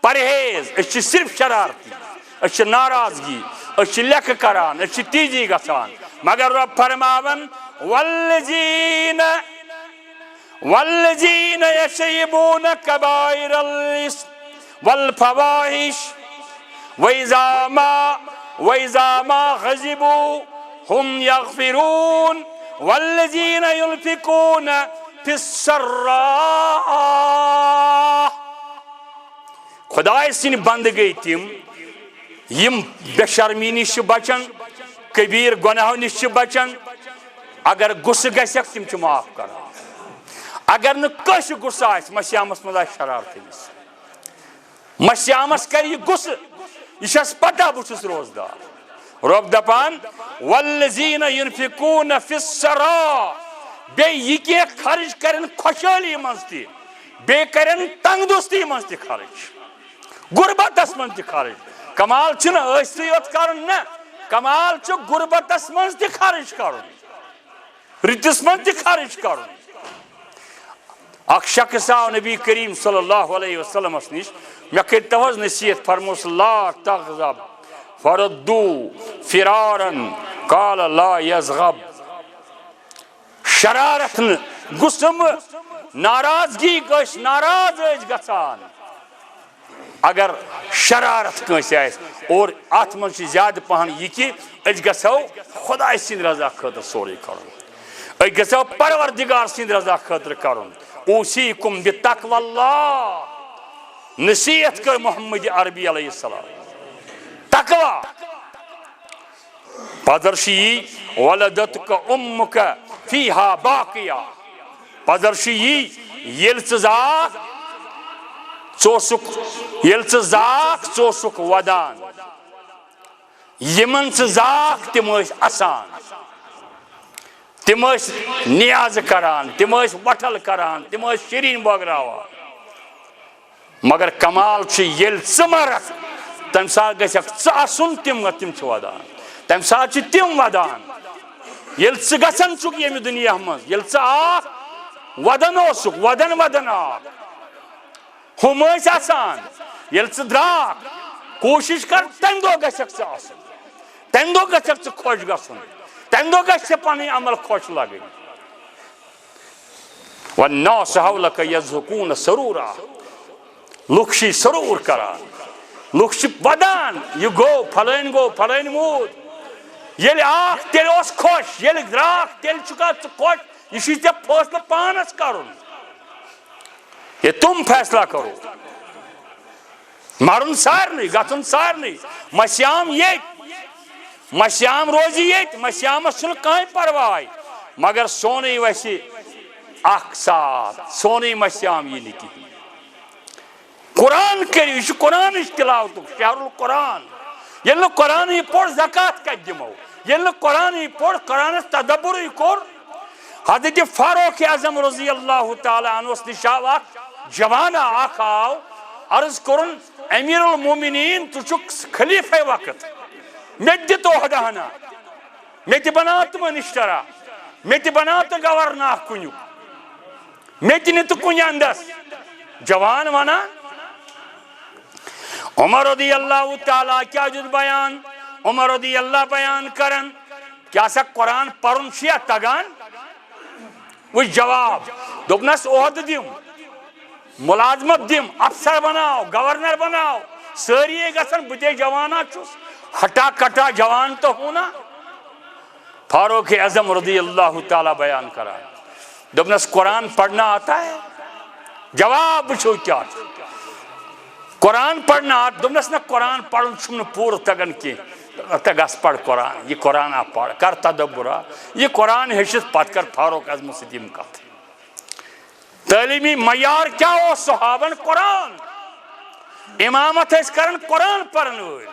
پرہیز أسۍ چھِ صرف شرارتی أسۍ چھِ ناراضگی أسۍ چھِ لیکھٕ کران أسۍ چھِ تیزی گژھان مگر رب فرماون والذین یشیبون کبائر الاسم والفواحش وإذا ما غضبوا هم يغفرون والذین ينفقون في السراء خدای سن بند گئی تم یم بے شرمی نش بچن کبیر گناہو نش بچن اگر غصہ گژھکھ تم معاف کران اگر نس غصہ آس مسیامس مز شرارت مسیامس کر یہ غصہ یہ پتہ بہت روزدار رب دپان والذین ينفقون في السراء بے یہ کی خرچ کرن خوشحالی مز تہ بے کرن تنگ دوستی مز تہ خرچ غربتس من تہ خرچ کمال چھن ٲسۍتھٕے یوت کرن نہ کمال چھُ غربتس من تہ خرچ کرن رتس من تہ خرچ کرن اخ شخص آو نبی کریم صلی اللہ علیہ وسلم نش مے کٔرتو حظ نصیحت فرموس لا تغضب فردو فرارن قال لا یزغب شرارت غصم ناراضگی گژھ ناراض گژھان اگر شرارت کنس اور ات من زیادہ پہن یہ کہ گھو خدا سند رضا خاطر سورے کرن گھو پروردگار سند رضا خاطر کرن اوصیکم بتقوی اللہ نصیحت کر محمد عربی علیہ السلام تقوی پدرشی ولدتک امک فیہا باقیہ پدرشی یل ذاک ژوسک ودان یمن ذاک تم اسان تم نیاز کران تم وٹل کران تم شیرین بٲگراوان مگر کمال یل مرک تم سات گھن تم ودان تم سات تم ودان یل گھن یم دنیا مز یل ودن ودن ودن ہم آسان یل دراک کوشش کر تم دہ گھک تم دہ گھک خوش گھن تم دہ گھ پن عمل خوش لگن والناس حولک یضحکون سرورا لُکھ چھ سرور کران لُکھ چھ ودان یہ گو پھلٲنۍ موٗد ییٚلہِ اکھ تیٚلہِ اوس خوش ییٚلہِ درٛاکھ تیٚلہِ چھُکھا ژٕ خوش یہ چھ ژےٚ فٲصلہٕ پانس کرُن یہ تم فیصلہ کرو مرن سارنٕے گژھُن سارنٕے مسیام ییٚتہِ مسیام روزِ ییٚتہِ مسیامس چھُنہٕ کٕہۭنۍ پرواے مگر سونُے وسہِ اکھ ساتھ سونُے مسیام یی نہٕ کِہیٖنۍ قرآن کریو یہ قرآن تلاوت شہر القرآن یل قرآن پور زکات کت دمو یل قرآن پور قرآن تدبر کور حضرت فاروق اعظم رضی اللہ تعالی عنہ نشاو اخ جوانہ اخ آو عرض کرن امیر المومنین تو چک خلیفہ وقت میں تو ہدانا میں بنا تو منسٹرا میں بنا تو گورنر کنو میں تو کن اندس جوان ونا عمر رضی اللہ تعالیٰ کیا جد بیان عمر رضی اللہ بیان کرن کیا سا قرآن پرن شیا تگان وہ جواب دوپنس عہد دیم ملازمت دیم افسر بناو گورنر بناو ساری گسن بتے جوانا چوس ہٹا کٹا جوان تو ہونا فاروق اعظم رضی اللہ تعالیٰ بیان کرا دوپنس قرآن پڑھنا آتا ہے جواب چھو کیا قرآن پڑھنا دوپنس نا قرآن پڑھن چھم پور تگن کی تگس پڑھ قرآن یہ قرآن آپ پڑھ کر تدبرہ یہ قرآن حشت پت کر فاروق اعظم صدیم کا تھا تعلیمی معیار کیا ہو صحابن قرآن امامت اس کرن قرآن پڑھن ہوئے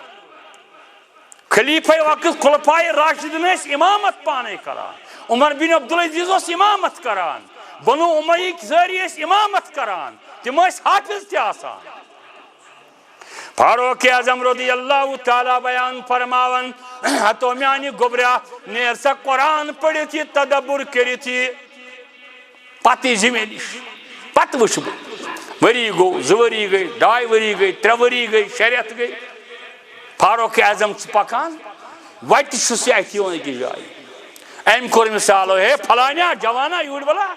خلیفہ وقت خلفائے راشدین اس امامت پانے کران عمر بن عبدالعزیز اس امامت کران بنو امیہ ذریعہ اس امامت کران تم اس حافظ تھی آسان فاروق اعظم رضی اللہ تعالیٰ بیان فرماون ہتو میانی گبریا نیر سا قرآن پڑھی تھی تدبر کری تھی پاتی زمینش پت وشب وری گو زوری گئی ڈائی وری گئی تروری گئی شریعت گئی فاروق اعظم پکان وٹ شسی ایتی ہونے کی جائی ایم کور مثال ہے پھلانیا جوانا یوڑ بلا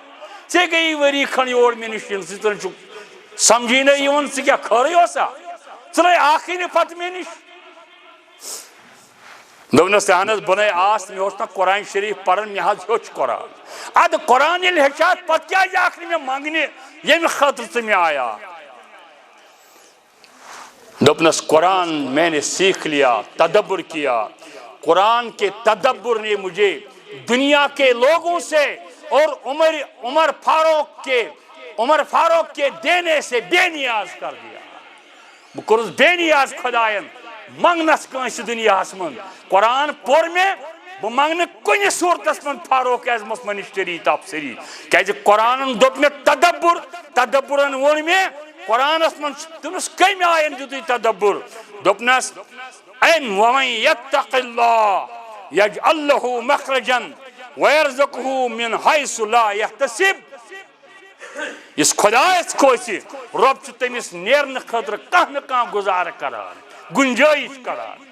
سے گئی وری کھن یوڑ میں نشین سی تر چک سمجھی نہیں یون سے کیا کھوری ہو سا چلے آخری پت میں نش دوپنس اہن بنے آس میں ہوسنا قرآن شریف پڑھن میں حض ہوچ قرآن اد قرآن الحشات پت کیا جا آخری میں مانگنے یہ میں خطر سے میں آیا دوپنس قرآن میں نے سیکھ لیا تدبر کیا قرآن کے تدبر نے مجھے دنیا کے لوگوں سے اور عمر فاروق کے دینے سے بے نیاز کر دیا بکرس بے نیاز خدایان منگنس کنس دنیا من قرآن پور میں بہ منگن کن صورتس من فاروق اعظم منسٹری تفسری کہ قرآن دوپ میں تدبرن وون میں قرآن من تمس کم آئین دیتی تدبر دوپنس ان ومن یتق اللہ یجعل له مخرجا ویرزقه من حیث لا یحتسب اس خدا اس کوئی رب چھ تمس نیرن خطر کہاں گزار کران گنجائش کران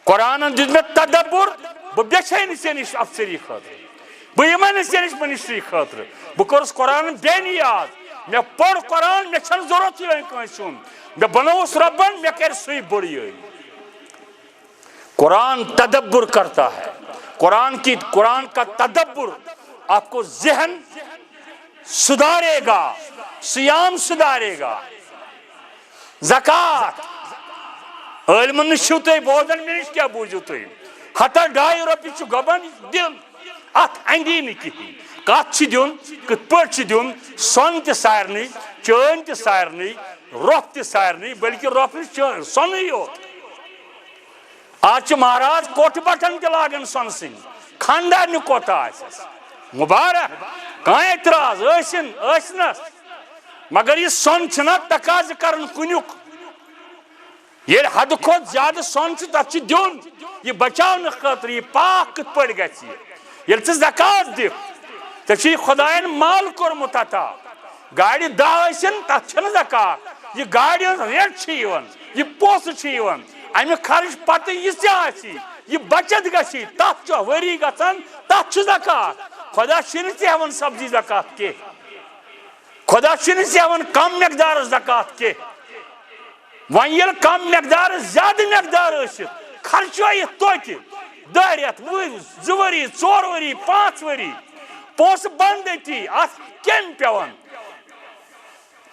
قرآن دیت میں تدبر بہ بیچھین سے نش افسری خاطر بہ یمن سے نش منسٹری خاطر بہ کرس قرآن بے نیاز میں پڑھ قرآن میں چھن ضرورت ہی کانسون میں بنوس ربن میں کر سوئی بڑی قرآن تدبر کرتا ہے قرآن کا تدبر آپ کو ذہن سدھارے گا سیام سدھارے گا زکات علم نشو تے بوزن میں کیا بوجھو تے ہتا 2.5 روپی چھ گبن دن ات اندی نکی کات چھ دن کت پٹ چھ دن سون تے سارنی چین تے سارنی روپ تے سارنی بلکہ روپ تے سون ہی ہو آج مہاراج کوٹ بٹن کے لاگن سون سن خاندار نی کوتا آسس مبارک کہاں اعتراض ایسنس مگر یہ سون چھنا تقاض کرن کنیک یہ حد کھوت زیادہ سون چھ تت چھ دیون یہ بچاون خاطر یہ پاک کت پڑ گژھِ یل ژٕ زکات دِکھ ژےٚ چھُے خدایَن مال کوٚرمُت عطا گاڑِ 10 ٲسِن تتھ چھنہٕ زکات یہ گاڑِ ہٕنٛز رینٹ چھِ یِوان یہ پونٛسہٕ چھِ یِوان امہِ خرچ پتہٕ یہِ تہِ آسہِ یہ بچت گژھِ تتھ چھُ ؤری گژھان تتھ چھُ زکات خدا چھُنہٕ ژےٚ ہٮ۪وان سبزی زکات کینٛہہ خدا چھُنہٕ ژےٚ ہٮ۪وان کم مقدارس زکات کینٛہہ وۄنۍ ییٚلہِ کم مقدار زیادٕ مقدار ٲسِتھ خرچٲیِتھ توتہِ 2 رٮ۪تھ 2 ؤری 4 ؤری 5 ؤری پونٛسہٕ بنٛد أتی اتھ کیٚمۍ پٮ۪وان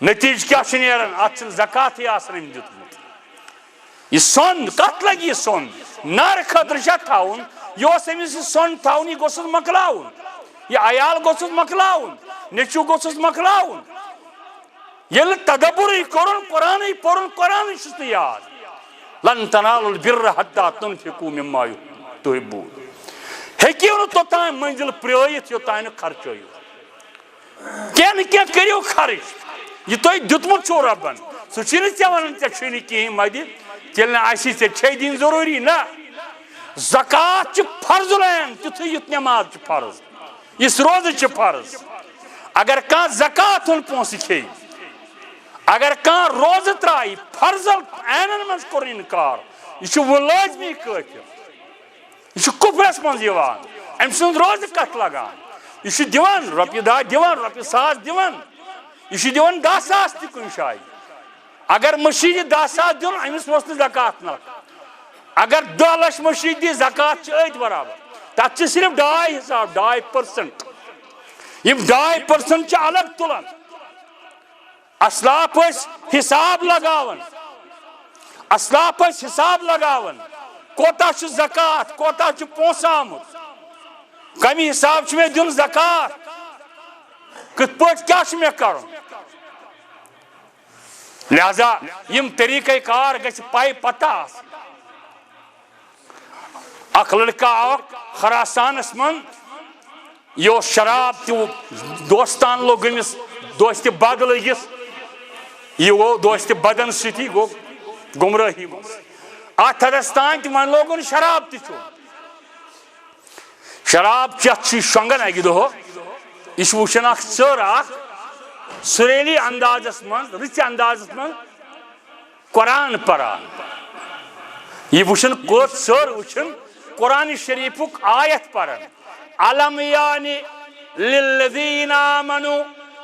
نتیجہ کیٛاہ چھُ نیران اتھ چھُنہٕ زکاتٕے آسان أمۍ دیُتمُت یہ سون کتھ لگہِ یہِ سون نارٕ خٲطرٕ چھا تھاوُن یہِ اوس أمِس یہِ سون تھاوُن یہِ گوٚژھُس مۄکلاوُن یہ عیال گوٚژھُس مۄکلاوُن نیٚچوٗ گوٚژھُس مۄکلاوُن یل تدبر کرن قرآن پورن قرآن یاد لن تنالوا البر حتى تنفقوا مما تحبون ہیکیو نہ توتان منزل پریویت یوتان خرچو کی کریو خرچ یہ تھی دتمت چھو ربن سہ ژے ونان ژے چھُے کہین مدِ تیل نہ آسی ژے چھے دین ضروری نہ زکات فرض العین تیُتھُے یُتھ نماز فرض یس روزٕ فرض اگر کانٛہہ زکات ہُنٛد پونٛسہٕ کھیٚیہِ اگر کانٛہہ روزٕ ترٛایہِ فرضل عینن منٛز کوٚر اِنکار یہِ چھُ لٲزمی کٲفِر یہ کفرس من ام سند روز کت لگان یہ دان روپیہ دہ دان روپیہ ساس دان یہ دان 10,000 تہ کن جائیں اگر مشید 10,000 دن امس وس زکات نہ اگر 2 لچھ مشید دی زکات ات برابر تک صرف 2.5 حساب 2% یم 2% الگ تلان اسلاف حساب لگاون اسلاف حساب لگاون کوتا چھ زکات کوتا چھ پونسہ آمت کمی حساب چھ میں دن زکات کت پوٹ کیا چھ میں کروں لہذا یم طریقہ کار گھس پائی پتہ اخ لڑکا آو خراسانس من یہ شراب تہ دوستان لوگ گمس دوست بد لگس یہ گو دوست بدن ستی گو گمراہی ات حدس تان تہ ون لوگن شراب تہ شراب چت شونگن اکہ دہ یہ وچن اخ ژر اخ سریلی اندازس من رچ اندازس من قرآن پران یہ وچن کوت ژر وچن قرآن شریفک آیت پران علم یعنی للذین آمنوا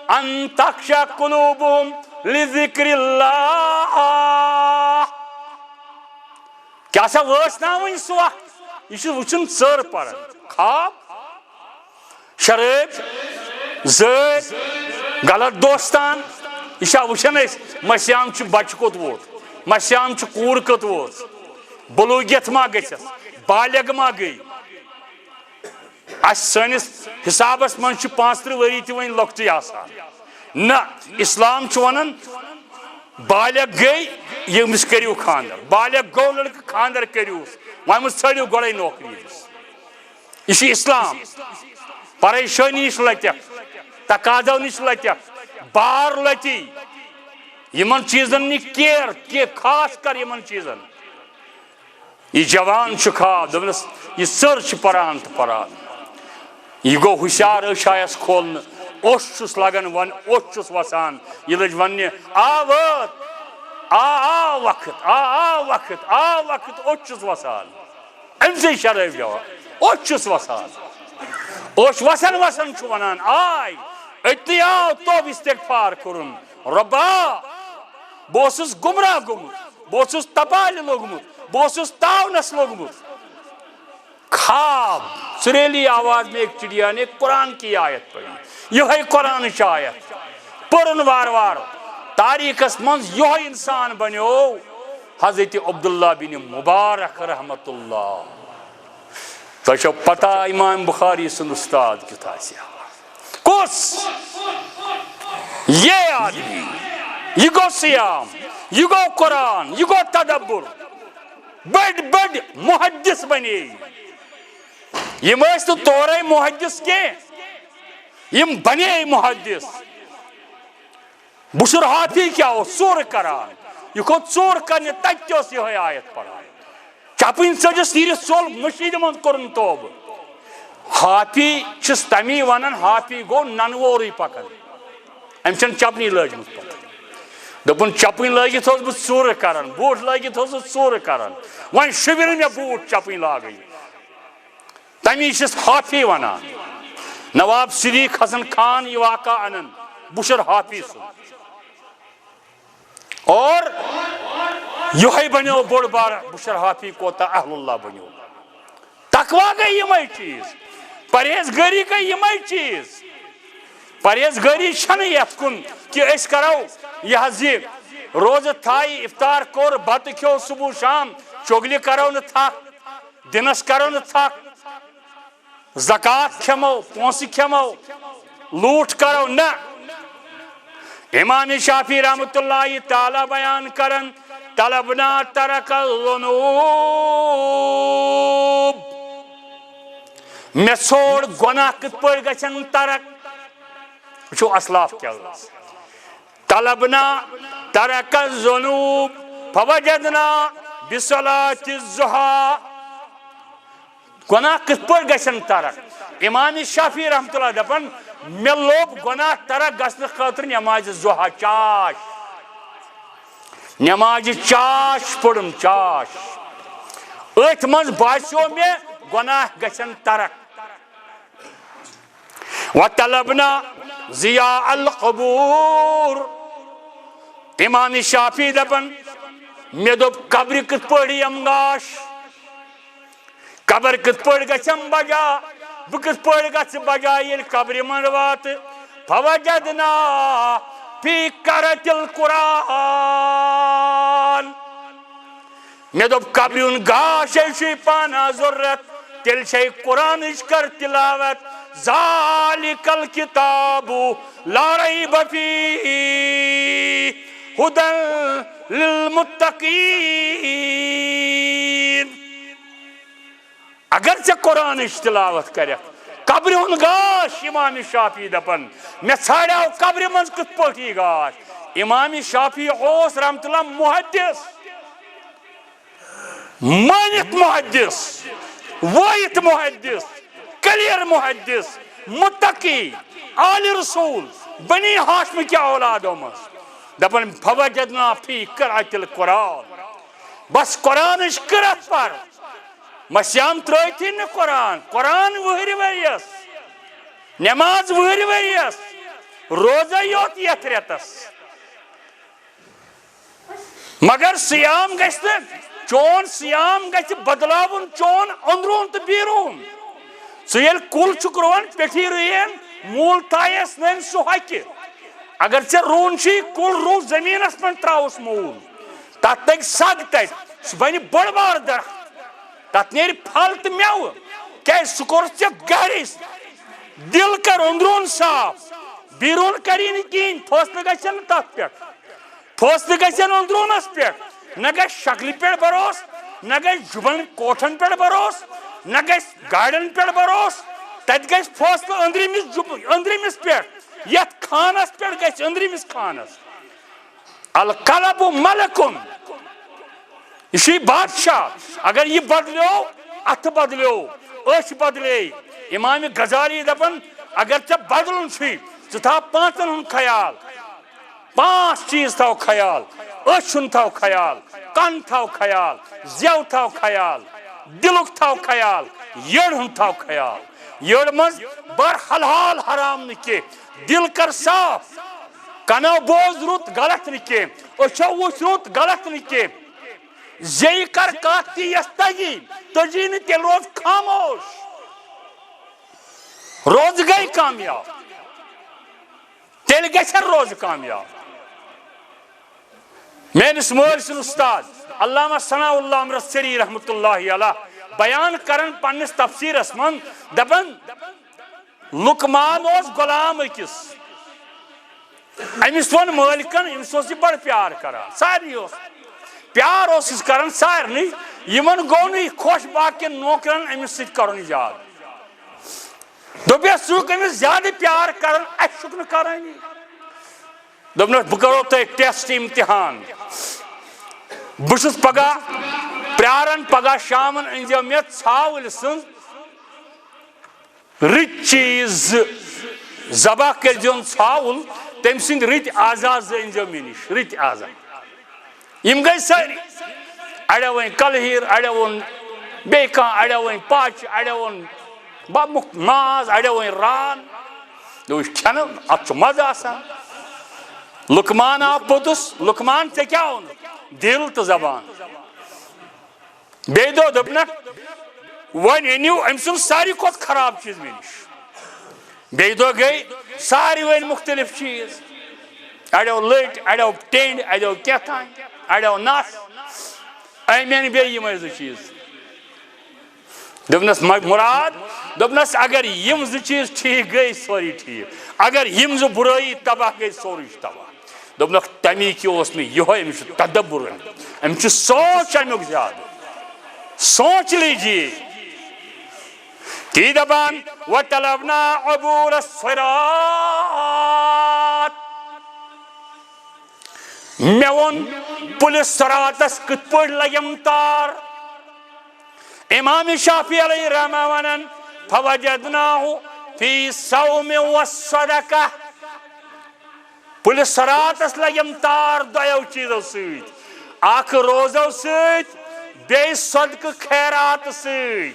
ان تخشع قلوبهم لذکر اللہ کیا سا وسنا ون سہ وقت یہ وچن ژر پران خواب شراب زید غلط دوستان یہ وچن مسیام بچہ کوت ووت مسیام کور کت ووت بلوغیت ما گھس بالغ ما گئی سنس حسابس من 35 وری تہ ون لۄکٹٕے آسان نہ اسلام ونان بالغ گئی یمس کریو خاندر بالغ گو لڑکہ خاندر کریوس ون ژھڑیو گۄڈے نوکری یہ اسلام پریشانی نش لتک تقاضو نش لتک بار لتی یمن چیزن نی کیر کی خاص کر یمن چیزن یہ جوان خواب دس یہ ژر پران تو پران یہ گو ہوشیار اشایس کھولن اوش لگان ون اوش وسان یہ لج ون آ وقت آ وقت آ وقت آ وقت اوش وسان ام سے شرف جواب اوش وسان اوش وسن وسن ونان آئی اتنی آو تو استغفار کرن ربا بہس گمراہ گومت بہس تپال لوگمت بہس تاونس لوگمت خواب سریلی آواز میں ایک چڑیا نے قرآن کی آیت پڑھی یہ ہے قرآن کی آیت پرن وار وار تاریخ منز یہ انسان بنیو حضرت عبداللہ بن مبارک رحمت اللہ تو پتہ امام بخاری سن استاد کتا سیا کس یہ آدمی یہ گو سیام یہ گو قرآن یہ گو تدبر بڑ بڑ محدث بنے یم تو تورے محدث کے یم بنے محدث بشر حافی کیا ہو ژور کران یہ کھوت ژور کرنے تک تیس یہ آیت پڑھان چپن سجس نیرس ژول مشید من کرن توب حافی چس تمی ونن حافی گو ننوری پکن ام چن چپنی لجمت پکن دپن چپن لگت بہ ژور کران بوٹ لگت ژور کران ون شبر مے بوٹ چپن لاگئی تمی چس حافی ونان نواب صدیق حسن خان یہ واقع انن بشر حافی سن اور یہ بنو بوڑ بار بشر حافی کوتا اہل اللہ بنو تقوی گئی یہ چیز پرہیزگاری گئی یہ چیز پرہیزگاری چھن یت کن کہ اس کرو یہ حضیب روز تھائی افطار کور بت کھو صبح شام چوگلی کرو نہ تھک دنس کرو نہ تھک زکات کھمو پونسہ کھمو لوٹ کرو نہ امام شافعی رحمۃ اللہ تعالی بیان کرن طلبنا ترک الذنوب میں چھوڑ گناہ کت پڑ گچن ترک وچھو اسلاف کیا طلبنا ترک الذنوب فوجدنا بصلاة الضحى گناہ کت پڑ گچن ترک امام شافعی رحمۃ اللہ دپن میں لوگ گناہ ترک گژھنہٕ خٲطرٕ نماز ضحیٰ چاش نماز چاش پڑم چاش ات مز باسیو میں گناہ گژھن ترک وطلبنا ضیاء القبور امام شافعی دپن میں دوپ قبر کت پڑی یم گاش قبر کت پڑ گچھم بجا بکت پڑ گچھ بجا یل قبر من وات فوجدنا فی قرۃ القرآن میں دوپ قبرون گاش شی پانا ضرورت تیل شی قرآن کر تلاوت ذالک الکتاب لا ریب فیہ ہدی للمتقین اگرچہ قرآن تلاوت کرک قبر ہن گاش امام شافعی دپن میں ژھاڑیو قبر من کت پٲٹھی گاش امام شافعی اوس رحمت اللہ محدث مانت محدث وایت محدث کلیر محدث متقی آل رسول بنی ہاشم کی اولادوں مز دپن فوجدنا فی قرأت القرآن بس قرآن قرأت پر مسیام ترٲیتھی نہٕ قرآن قرآن وٕہرِ ؤریس نماز وٕہرِ ؤریس روزے یوت یتھ رٮ۪تس مگر سیام گژھِ نہٕ چون سیام گژھِ بدلاوُن چون أنٛدروٗن تہٕ بیٖروٗن ژٕ ییٚلہِ کُل چھُکھ رُوان پیٚٹھی رُوِن موٗل تھایس نٔنۍ سُہ ہۄکھِ اگر ژےٚ رُوُن چھُے کُل رُو زٔمیٖنس پٮ۪ٹھ ترٛاوُس موٗل تتھ لگہِ سگ تتہِ سُہ بنہِ بٔڑ بار درخت تتھ نیرِ پھل تہٕ مٮ۪وٕ کیازِ سُہ کوٚرُتھ ژےٚ گرِ دل کر أنٛدروٗن صاف بیٖروٗن کری نہٕ کِہیٖنۍ فٲصلہٕ گژھن نہٕ تتھ پٮ۪ٹھ فٲصلہٕ گژھن أنٛدروٗنس پٮ۪ٹھ نہ گژھِ شکلہِ پٮ۪ٹھ بروس نہ گژھِ جُبن کوٹھن پٮ۪ٹھ بروس نہ گژھِ گاڑٮ۪ن پٮ۪ٹھ بروس تتہِ گژھِ فٲصلہٕ أنٛدرِمِس پٮ۪ٹھ یتھ خانس پٮ۪ٹھ گژھِ أنٛدرِمِس خانس القلب ملکُن یہ چھ بادشاہ اگر یہ بدلیو اتھ بدلیو أچھ بدلے امام غزالی دپن اگر ژےٚ بدلُن چھُے ژٕ تھاو پانٛژن ہُنٛد خیال پانٛژھ چیٖز تھاو خیال أچھ ہُنٛد تھاو خیال کن تھاو خیال زیو تھاو خیال دلُک تھاو خیال یٔڑ ہُنٛد تھاو خیال یٔڑ منٛز بر حلال حرام نہٕ کینٛہہ دل کر صاف کنو بوز رُت غلط نہٕ کینٛہہ أچھو وٕچھ رُت غلط نہٕ کینٛہہ زی کر کتھ تی یس تگی تجی نہٕ تیٚلہِ روز خاموش روز گٔے کامیاب تیٚلہِ گژھن روز کامیاب میٲنِس مٲلۍ سُنٛد اُستاد علامہ ثناء اللہ امرتسری رحمۃ اللہ علیہ بیان کرن پننس تفسیرس من دپن لقمان اوس غلام أکِس أمِس ووٚن مٲلکن أمِس اوس یہِ بڑٕ پیار کران سارنٕے اوس پیار اوسُس کران سارنٕے یِمن گوٚو نہٕ یہِ خۄش باقین نوکرن أمِس سۭتۍ کرُن زیادٕ دوٚپیس ژٕ چھُکھ أمِس زیادٕ پیار کران اَسہِ چھُکھ نہٕ کرٲنی دوٚپنس بہٕ کرو تۄہہِ ٹیسٹ امتحان بہٕ چھُس پگاہ پیارن پگاہ شامن أنزیو مےٚ ژھاوٕلۍ سٕنٛز رٕتۍ چیٖز زٕ ذبح کٔرزیون ژھاوُل تٔمۍ سٕنٛدۍ رٕتۍ اعضا زٕ أنزیو مےٚ نِش رٕتۍ اعضا یم گٔے سٲری اڑیو ؤنۍ کلہیٖر اڑیو ووٚن بیٚیہِ کانٛہہ اڑیو ؤنۍ پچ اڑیو ووٚن ماز اڑیو ؤنۍ ران دوٚپُس کھٮ۪نہٕ اتھ چھُ مزٕ آسان لقمان آو پوٚتُس لقمان ژےٚ کیٛاہ اوٚنُتھ دل تہٕ زبان بیٚیہِ دۄہ دوٚپنکھ وۄنۍ أنِو أمۍ سُنٛد ساروی کھۄتہٕ خراب چیٖز مےٚ نِش بیٚیہِ دۄہ گٔے ساروٕے أنۍ مُختلف چیٖز اڑیو لٔٹۍ اڑیو ٹینڈ اڑیو کیٛاہتانۍ اڑیو نس أمۍ أنۍ بیٚیہِ یِمے زٕ چیٖز دوٚپنس مُراد دوٚپنس اگر یِم زٕ چیٖز ٹھیٖک گٔے سورُے ٹھیٖک اگر یِم زٕ بُرٲیی تباہ گٔے سورُے چھُ تباہ دوٚپنکھ تمی کہِ اوس نہٕ یِہوے أمِس چھُ تدبُر أمِس چھُ سونٛچ امیُک زیادٕ سونٛچ لیجیے تی دپان وطلبنا عبور الصراط مےٚ ووٚن پُلِس صراطس کِتھ پٲٹھۍ لگیم تار امام شافعی علیہ رحمہ ونان فوجدناه فی الصوم والصدقہ پُلِس صراطس لگیم تار دۄیو چیٖزو سۭتۍ اکھ روزو سۭتۍ بیٚیہِ صدقہٕ خیرات سۭتۍ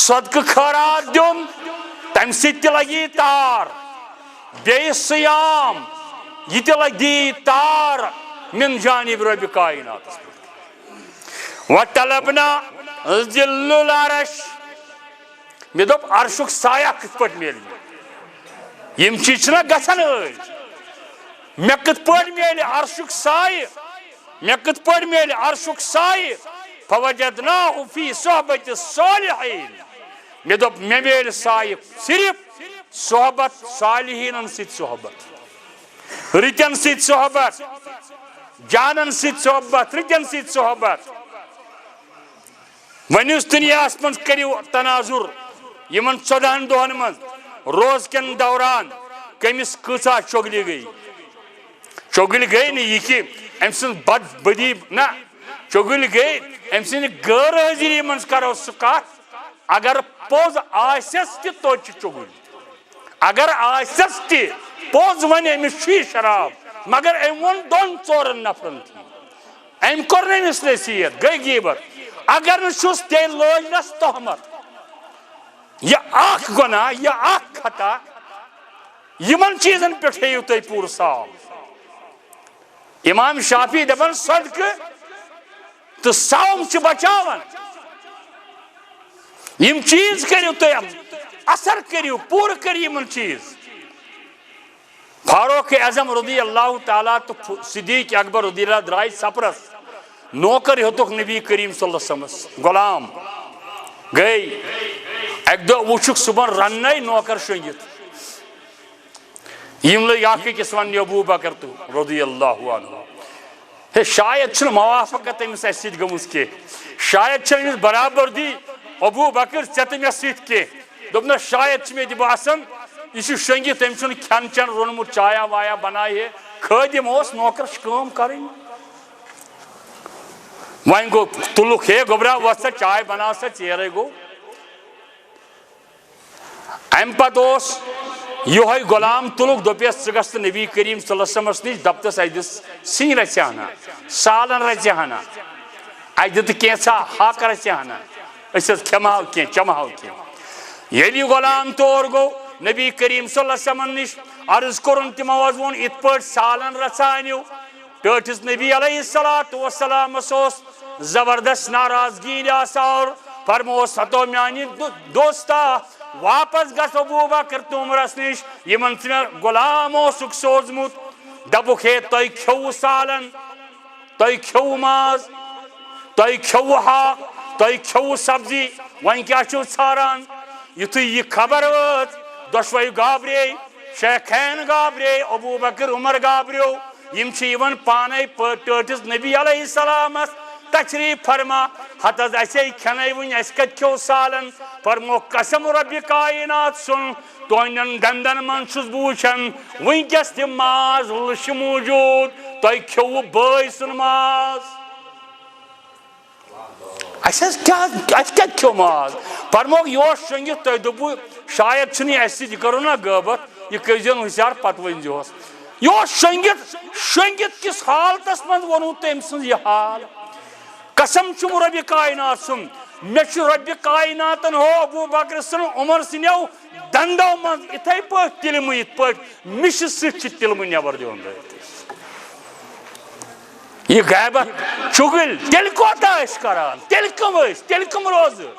صدقہٕ خیرات دیُن تمہِ سۭتۍ تہِ لگی تار بیٚیہِ صیام یہِ تہِ لگی تار من جانب رۄبِ کایناتس پٮ۪ٹھ وطلبنا ظل العرش مےٚ دوٚپ عرشُک سایہ کِتھ پٲٹھۍ میلہِ مےٚ یِم چیٖز چھِنہ گژھان أزۍ مےٚ کِتھ پٲٹھۍ میلہِ عرشُک سایہِ مےٚ کِتھ پٲٹھۍ میلہِ عرشُک سایہِ فوجدناه فی صحبت الصالحین مےٚ دوٚپ مےٚ میلہِ سایہِ صرف صحبت صالحیٖنن سۭتۍ صحبت رٕتٮ۪ن سۭتۍ صحبت جانن سۭتۍ صحبت رٕتٮ۪ن سۭتۍ صحبت وۄنۍ یُس دُنیاہس منٛز کٔرِو تناظُر یِمن 14 دۄہن منٛز روز کٮ۪ن دوران کٔمِس کۭژاہ چۄگلہِ گٔے چۄگلہِ گٔے نہٕ یہِ کہِ أمۍ سٕنٛز بدبدی نہ چۄگلہِ گٔے أمۍ سٕنٛدِ غٲر حٲضری منٛز کرو سُہ کتھ اگر پوٚز آسٮ۪س تہِ توتہِ چھِ چۄگُل اگر آسٮ۪س تہِ پوٚز وَنہِ أمِس چھُ یہِ شراب مگر أمۍ ووٚن 2-4 نفرن تھی أمۍ کوٚر نہٕ أمِس نصیٖحت گٔے غیٖبت اگر نہٕ چھُس تیٚلہِ لٲجنس تہمت یہِ اکھ گۄناہ یہِ اکھ خطا یِمن چیٖزن پٮ۪ٹھ ہیٚیِو تُہۍ پوٗرٕ صاف امام شافعی دپان صدقہٕ تہٕ صوم چھِ بچاوان یِم چیٖز کٔرِو تُہۍ اثر کٔرِو پوٗرٕ کٔرِو یِمن چیٖز فاروق اعظم رضی اللہ تعالیٰ تہٕ صدیق اکبر رضی اللہ درٛاے سفرس نوکر ہیوٚتُکھ نبی کریم صلی اللہ علیہ وسلمس غلام گٔے اکہِ دۄہ وٕچھُکھ صبحن رننے نوکر شۄنٛگِتھ یِم لٔگۍ اکھ أکِس وننہِ ابوٗ بکر تہٕ رضی اللہ عنہ ہے شاید چھنہٕ موافقت أمِس اَسہِ سۭتۍ گٔمٕژ کینٛہہ شاید چھنہٕ أمِس برابردی ابوٗ بکر ژےٚ تہٕ مےٚ سۭتۍ کینٛہہ دوٚپنس شاید چھُ مےٚ تہِ باسان یہِ چھُ شۄنٛگِتھ أمۍ چھُنہٕ کھٮ۪ن چٮ۪ن روٚنمُت چایا وایا بنایہِ ہے خٲدِم اوس نوکرس چھِ کٲم کرٕنۍ وۄنۍ گوٚو تُلُکھ ہے گوٚبرا وۄتھ سا چاے بناو سا ژیرے گوٚو امہِ پتہٕ اوس یِہوے غلام تُلُکھ دوٚپیس ژٕ گژھ تہٕ نبی کریم صلی اللہ علیہ وسلمس نِش دپتس اَسہِ دِ سِنۍ رژھِ ہنا سالن رژھِ ہنا اَسہِ دِ تہٕ کینٛژھا حق رژھِ ہنا أسۍ حظ کھٮ۪مہو کینٛہہ چمہو کینٛہہ ییٚلہِ یہِ غلام تور گوٚو نبی کریم صلی اللہ علیہ وسلمن نِش عرض کوٚرُن تِمو حظ ووٚن یِتھ پٲٹھۍ سالن رژھا أنِو ٹٲٹھِس نبی علیہ الصلوۃ والسلامس اوس زبردست ناراضگی لاساور فرمووس ہتو میانہِ دوستا واپس گژھ ابوٗ بکر تہٕ عمرس نِش یِمن ژٕ مےٚ غلام اوسُکھ سوٗزمُت دپُکھ ہے تۄہہِ کھیوٚوُ سالن تۄہہِ کھیوٚوُ ماز تۄہہِ کھیوٚوُ ہاکھ تۄہہِ کھیوٚوُ سبزی وۄنۍ کیٛاہ چھِو ژھاران یُتھُے یہِ خبر وٲژ دۄشوے گابرے شیخین گابرے ابوٗ بکر عمر گابریو یِم چھِ یِوان پانے ٹٲٹھِس نبی علیہ السلامس تشریف فرما ہت حظ اَسے کھٮ۪نَے وٕنۍ اَسہِ کتہِ کھیوٚو سالن فرمو قسم رۄبہِ کاینات سُنٛد تُہنٛدٮ۪ن دنٛدن منٛز چھُس بہٕ وٕچھان وٕنکیٚس تہِ ماز لُشہِ موٗجوٗد تۄہہِ کھیوٚوُ بٲے سُنٛد ماز اَسہِ حظ اَسہِ کتہِ کھیوٚو ماز فرموکھ یہِ اوس شۄنٛگِتھ تۄہہِ دوٚپوُ شاید چھُنہٕ یہِ اَسہِ سۭتۍ یہِ کٔرٕو نا غٲبت یہِ کٔرۍزیون ہُشیار پتہٕ ؤنۍزِہوس یہِ اوس شۄنٛگِتھ کِس حالتس منٛز ووٚنوُ تٔمۍ سٕنٛز یہِ حال قسم چھُم رۄبہِ کاینات سُنٛد مےٚ چھُ رۄبہِ کایناتن ہو ابوٗ بکر سٕنٛد عمر سٕنٛدیو دنٛدو منٛز یِتھے پٲٹھۍ تِلمہٕ یِتھ پٲٹھۍ مِشہِ سۭتۍ چھِ تِلمہٕ نٮ۪بر دِوان یہِ غیبت چُگٕلۍ تیٚلہِ کوتاہ ٲسۍ کران تیٚلہِ کٕم ٲسۍ تیٚلہِ کٕم روزٕ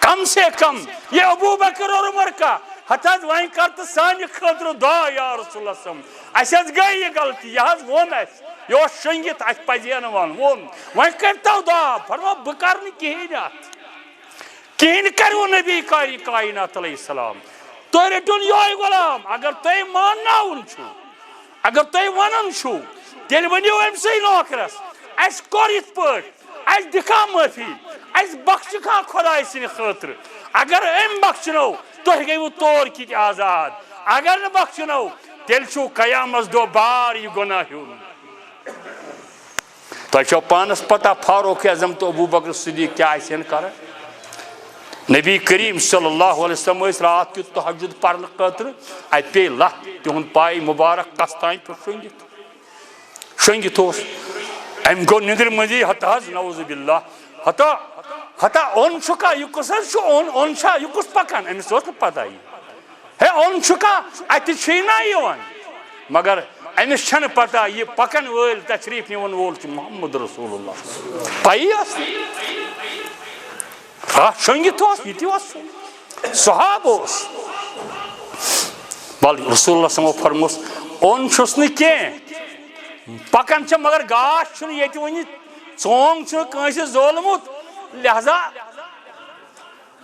کم سے کم یہِ ابوٗ بکر اور عمر کا ہتھ حظ وۄنۍ کر تہٕ سانہِ خٲطرٕ دعا یا رسول اللہ صلی اَسہِ حظ گٔے یہِ غلطی یہِ حظ ووٚن اَسہِ یہِ اوس شۄنٛگِتھ اَسہِ پزِ ہے نہٕ وَنُن ووٚن وۄنۍ کٔرۍتو دعا فرمو بہٕ کرٕ نہٕ کِہیٖنۍ اَتھ کِہیٖنۍ کروٕ نبی کاینات علیہ السلام تُہۍ رٔٹِوُن یِہوے غلام اگر تۄہہِ مانناوُن چھُ اگر تُہۍ وَنان چھُو تیٚلہِ ؤنِو أمسٕے نوکرس اَسہِ کوٚر یِتھ پٲٹھۍ اَسہِ دِکھا معٲفی اَسہِ بخشِکھا خۄداے سٕنٛدِ خٲطرٕ اگر أمۍ بخشنو تُہۍ گٔیوٕ طور کِتۍ آزاد اگر نہٕ بخشنو تیٚلہِ چھُو قیامس دۄہ بار یہِ گۄناہ ہیوٚن تۄہہِ چھو پانس پتہ فاروق اعظم تہٕ ابوٗ بکر صدیٖق کیٛاہ آسہِ ہن کران نبی کریم صلی اللہ علیہ وسلم ٲسۍ رات کیُتھ تہجُد پرنہٕ خٲطرٕ اَتہِ پیٚیہِ لَتھ تِہُنٛد پاے مُبارک کس تانۍ پیوٚو شۄنٛگِتھ اوس أمۍ گوٚو نِندرِ منٛزی ہتا حظ نعوذ باللہ ہتا اوٚن چھُکھا یہِ کُس حظ چھُ اوٚن چھا یہِ کُس پکان أمِس ٲس نہٕ پتہ یہِ ہے اوٚن چھُکھا اَتہِ چھُے نا یِوان مگر أمِس چھنہٕ پتہ یہِ پکن وٲلۍ تشریٖف نِوان وول چھُ محمد رسول اللہ پایی ٲس شۄنٛگِتھ اوس یہِ تہِ اوس صحاب اوس وَلہٕ رسول اللہ صلی اللہ علیہ وسلمو فرموس اوٚن چھُس نہٕ کینٛہہ پکان چھِ مگر گاش چھُنہٕ ییٚتہِ وۄنۍ ژونٛگ چھُنہٕ کٲنٛسہِ زولمُت لہذا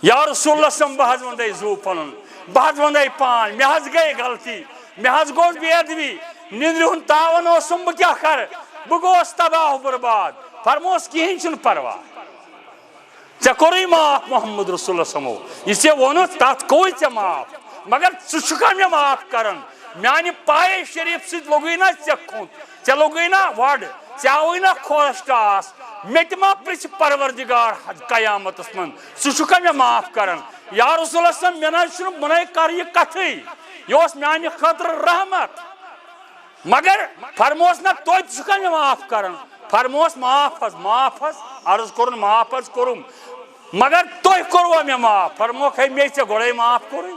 یا رسول اللہ صلی اللہ علیہ وسلم بہٕ حظ وَنَے زوٗ پنُن بہٕ حظ وَنَے پان مےٚ حظ گٔے غلطی مےٚ حظ گوٚژھ بے ادبی نِندرِ ہُنٛد تاوَن اوسُم بہٕ کیٛاہ کَرٕ بہٕ گوٚوُس تباہ برباد فرموس کِہیٖنۍ چھُنہٕ پرواے ژےٚ کوٚرُے معاف محمد رسول اللہ صلی اللہ علیہ وسلم یہِ ژےٚ ووٚنُتھ تتھ گوٚوُے ژےٚ معاف مگر ژٕ چھُکھا مےٚ معاف کران میانہِ پایے شریٖف سۭتۍ لوٚگُے نا ژےٚ کھوٚت ژےٚ لوٚگُے نا وَڑ ژےٚ آوُے نا کھوژ ٹاس مےٚ تہِ ما پرٛژھِ پروردِگار قیامتس منٛز ژٕ چھُکھا مےٚ معاف کران یا رسول اللہ صلی اللہ علیہ وسلم مےٚ نہ حظ چھُنہٕ بہٕ نَے کَرٕ یہِ کتھٕے یہِ اوس میانہِ خٲطرٕ رحمت مگر فرموس نہ توتہِ چھُکھا مےٚ معاف کران فرموس معاف حظ عرض کوٚرُن معاف حظ کوٚرُم مگر تۄہہِ کوٚروا مےٚ معاف فرموکھ ہے مے ژےٚ گۄڈَے معاف کوٚرُے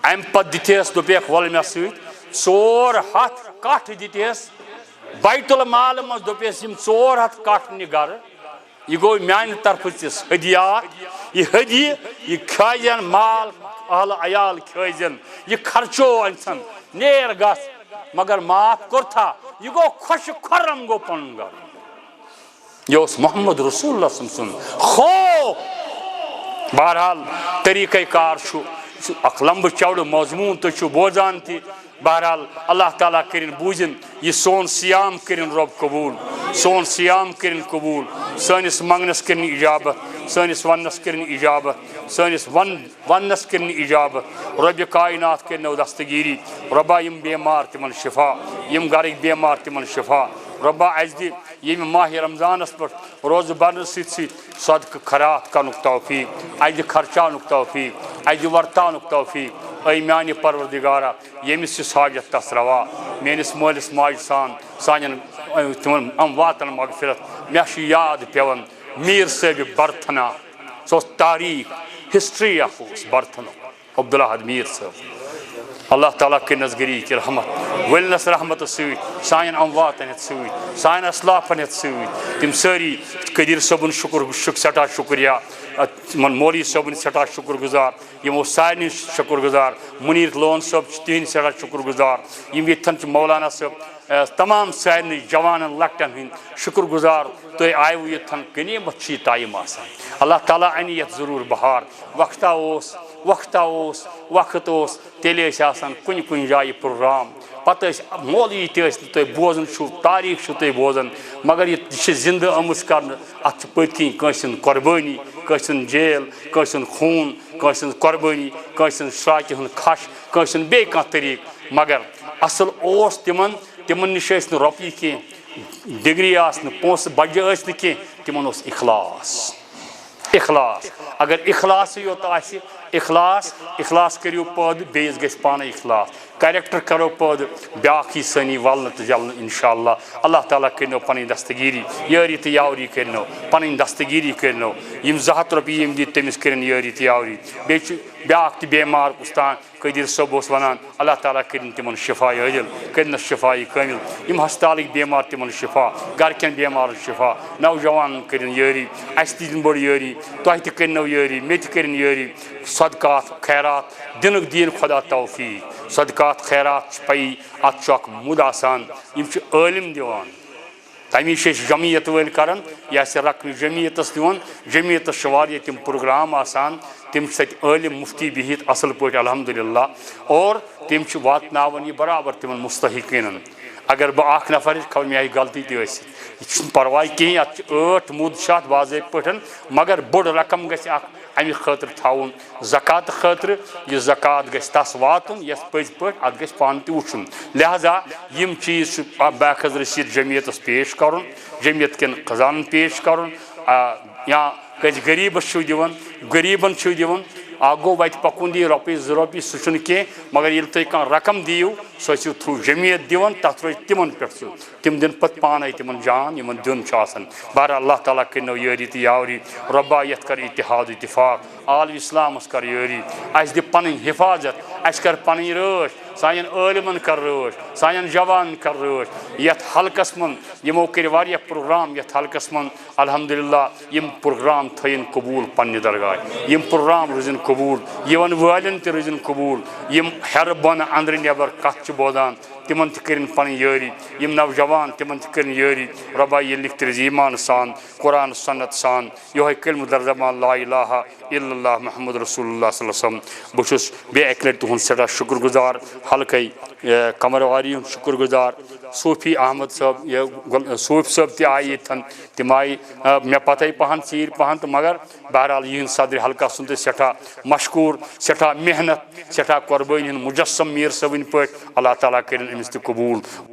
امہِ پتہٕ دِتہس دوٚپیکھ وَلہٕ مےٚ سۭتۍ 400 کٹھ دِتہس بیت المال منٛز دوٚپیس یِم 400 کٹھ نہِ گرٕ یہِ گوٚو میانہِ طرفہٕ ژےٚ ہدیات یہِ ہدیہِ یہِ کھٲزٮ۪ن مال اہلہٕ عیال کھٲزٮ۪ن یہِ خرچو أنۍژھن نیر گژھ مگر معاف کوٚرتھا یہِ گوٚو خۄش خۄرم گوٚو پنُن گرٕ یہ اوس محمد رسول اللہ صلی اللہ علیہ وسلم خوف بہرحال طریقہ کار چھُ اکھ لمبہٕ چوڑٕ مضموٗن تُہۍ چھِو بوزان تہِ بہرحال اللہ تعالیٰ کٔرِنۍ بوٗزِنۍ یہِ سون سیام کٔرِنۍ رۄب قبوٗل سون سیام کٔرِنۍ قبوٗل سٲنِس منٛگنس کٔرِنۍ اِجابت سٲنِس وننس کٔرِنۍ اِجابت سٲنِس وننس کٔرِنۍ اِجابت رۄبہِ کاینات کٔرنو دستگیٖری رۄبا یِم بٮ۪مار تِمن شفا یِم گرٕکۍ بٮ۪مار تِمن شفا رۄبا اَسہِ دِ ییٚمہِ ماہِ رمضانس پٮ۪ٹھ روزٕ برنہٕ سۭتۍ سۭتۍ صدقہٕ خیرات کرنُک توفیٖق اَسہِ دِ خرچاونُک توفیٖق اَسہِ دِ ورتاونُک توفیٖق اے میانہِ پروردِگارا ییٚمِس یُس حاجت تس روا میٲنِس مٲلِس ماجہِ سان سانٮ۪ن تِمن امواتن مغفرت مےٚ چھُ یاد پیٚوان میٖر صٲبہِ برتھنا سُہ اوس تاریٖخ ہسٹری اکھ اوس برتھنُک عبداللہ احد میٖر صٲب اللہ تعالیٰ کٔرنس گٔریٖچ رحمت ؤلنس رحمتہٕ سۭتۍ سانٮ۪ن امواتن ہٮ۪تھ سۭتۍ سانٮ۪ن اسلافن ہٮ۪تھ سۭتۍ تِم سٲری قدیٖر صٲبُن سٮ۪ٹھاہ شُکریہ تِمن مولوی صٲبُن سٮ۪ٹھاہ شُکر گُزار یِمو سارنٕے شُکر گُزار مُنیٖر لون صٲب چھِ تِہنٛدۍ سٮ۪ٹھاہ شُکر گُزار یِم ییٚتھن چھِ مولانا صٲب تمام سارنٕے جوانن لۄکٹٮ۪ن ہٕنٛدۍ شُکر گُزار تُہۍ آیوٕ یوٚتھن غنیٖمت چھِ یہِ ٹایم آسان اللہ تعالیٰ انہِ یتھ ضروٗر بہار وقتہ اوس وقت اوس تیٚلہِ ٲسۍ آسان کُنہِ جایہِ پروگرام پتہٕ ٲسۍ مولوی تہِ ٲسۍ نہٕ تُہۍ بوزان چھُو تاریٖخ چھُو تُہۍ بوزان مگر یہِ چھِ زِندٕ آمٕژ کرنہٕ اتھ چھِ پٔتۍ کِنۍ کٲنٛسہِ ہٕنٛز قۄربٲنی کٲنٛسہِ ہُنٛد جیل کٲنٛسہِ ہُنٛد خوٗن کٲنٛسہِ ہٕنٛز قۄربٲنی کٲنٛسہِ ہٕنٛز شراکہِ ہُنٛد کھش کٲنٛسہِ ہُنٛد بیٚیہِ کانٛہہ طریٖقہٕ مگر اصل اوس تِمن نِش ٲسۍ نہٕ رۄپیہِ کینٛہہ ڈگری آسہٕ نہٕ پونٛسہٕ بجہِ ٲسۍ نہٕ کینٛہہ تِمن اوس اخلاص اگر اخلاصٕے یوت آسہِ اخلاص کٔرِو پٲدٕ بیٚیِس گژھِ پانے اخلاص کریکٹر کرو پٲدٕ بیاکھ یی سٲنی ولنہٕ تہٕ جلنہٕ انشاء اللہ اللہ تعالیٰ کٔرنو پنٕنۍ دستگیٖری یٲری تہٕ یاوری کٔرنو پنٕنۍ دستگیٖری کٔرنو یِم 200 رۄپیہِ یِم دِتۍ تٔمِس کٔرِنۍ یٲری تہٕ یاوری بیٚیہِ چھُ بیاکھ تہِ بٮ۪مار اُستان قدیٖر صٲب اوس ونان اللہ تعالیٰ کٔرِنۍ تِمن شفایہِ عٲجِل کٔرنس شفایہِ کٲمِل یِم ہسپتالٕکۍ بٮ۪مار تِمن شفا گرِکٮ۪ن بٮ۪مارن شفا نوجوانن کٔرِنۍ یٲری اَسہِ تہِ دِنۍ بٔڑ یٲری تۄہہِ تہِ کٔرنو یٲری مےٚ تہِ کٔرِنۍ یٲری صدقات خیرات دِنُک دیٖن خۄدا توفیٖق صدقات خیرات چھِ پیی اتھ چھُ اکھ مُد آسان یِم چھِ عٲلِم دِوان تمی چھِ أسۍ جمعیت وٲلۍ کران یہِ آسہِ رقمہِ جمعیتس دِوان جمعیتس چھِ واریاہ تِم پروگرام آسان تِم چھِ تتہِ عٲلِم مُفتی بِہِتھ اصل پٲٹھۍ الحمدُاللہ اور تم واتناون یہ برابر تمن مستحقین اگر بہ اخ نفر خبر مے آئی غلطی تہ یہ پرواہ کہیں ات 8 مود شات واضح پٹھن مگر بوڑ رقم گژھِ اخ امہ خاطر تھاون زکات خاطر یہ زکات گژھِ تس واتن یس پز پٹ ات گژھِ پان تہ وچھن لہذا یم چیز باخذ رسید جمعیتس پیش کرن جمعیت کن خزانن پیش کرن یا کس غریبس چھو دیون غریبن چھو دیون گو وت پکن دی رۄپیہِ 2 رۄپیہِ سُہ چھُنہٕ کینٛہہ مگر ییٚلہِ تُہۍ کانٛہہ رقم دِیِو سُہ ٲسِو تھرٛوٗ جمعیت دِوان تتھ روزِ تِمن پٮ۪ٹھ سُہ تِم دِن پتہٕ پانے تِمن جان یِمن دیُن چھُ آسان بہرحال اللہ تعالیٰ کٔرنو یٲری تہٕ یاوری رۄبا یتھ کر اتحاد اتفاق عالم اسلامس کر یٲری اسہِ دِ پنٕنۍ حفاظت اسہِ کر پنٕنۍ رٲچھ سانٮ۪ن عٲلمن کر رٲچھ سانٮ۪ن جوانن کر رٲچھ یتھ حلقس منٛز یِمو کٔرۍ واریاہ پروگرام یتھ حلقس منٛز الحمدللہ یِم پروگرام تھٲیِن قبوٗل پننہِ درگاہ یِم پروگرام روزن قبوٗل یِوان والٮ۪ن تہِ روزن قبوٗل یِم ہیرٕ بۄنہٕ انٛدرٕ نٮ۪بر کتھ چھِ بوزان تمن تہِ کٔرِنۍ پنٕنۍ یٲری یِم نوجوان تمن تہِ کٔرِنۍ یٲری رۄبا یہِ لیکھتھ روزِ ایمان سان قرآن سنت سان یہوے کلمہ در زبان لا الہ الا اللہ محمد رسول اللہ صلی اللہ علیہ وسلم بہٕ چھُس بیٚیہِ اکہِ لٹہِ تُہُنٛد سٮ۪ٹھاہ شُکر گُزار حلقے قمرواری ہُنٛد شُکر گُزار صوفی احمد صٲب صوفی صٲب تہِ آیہِ ییٚتھن تِم آیہِ مےٚ پتے پہن ژیٖرۍ پہن تہٕ مگر بہرحال یِہنٛد صدرِ حلقہ سُنٛد تہِ سٮ۪ٹھاہ مشکوٗر سٮ۪ٹھاہ محنت سٮ۪ٹھاہ قۄربٲنی ہُنٛد مجسم میٖر صٲبٕنۍ پٲٹھۍ اللہ تعالیٰ کٔرِنۍ أمِس تہِ قبوٗل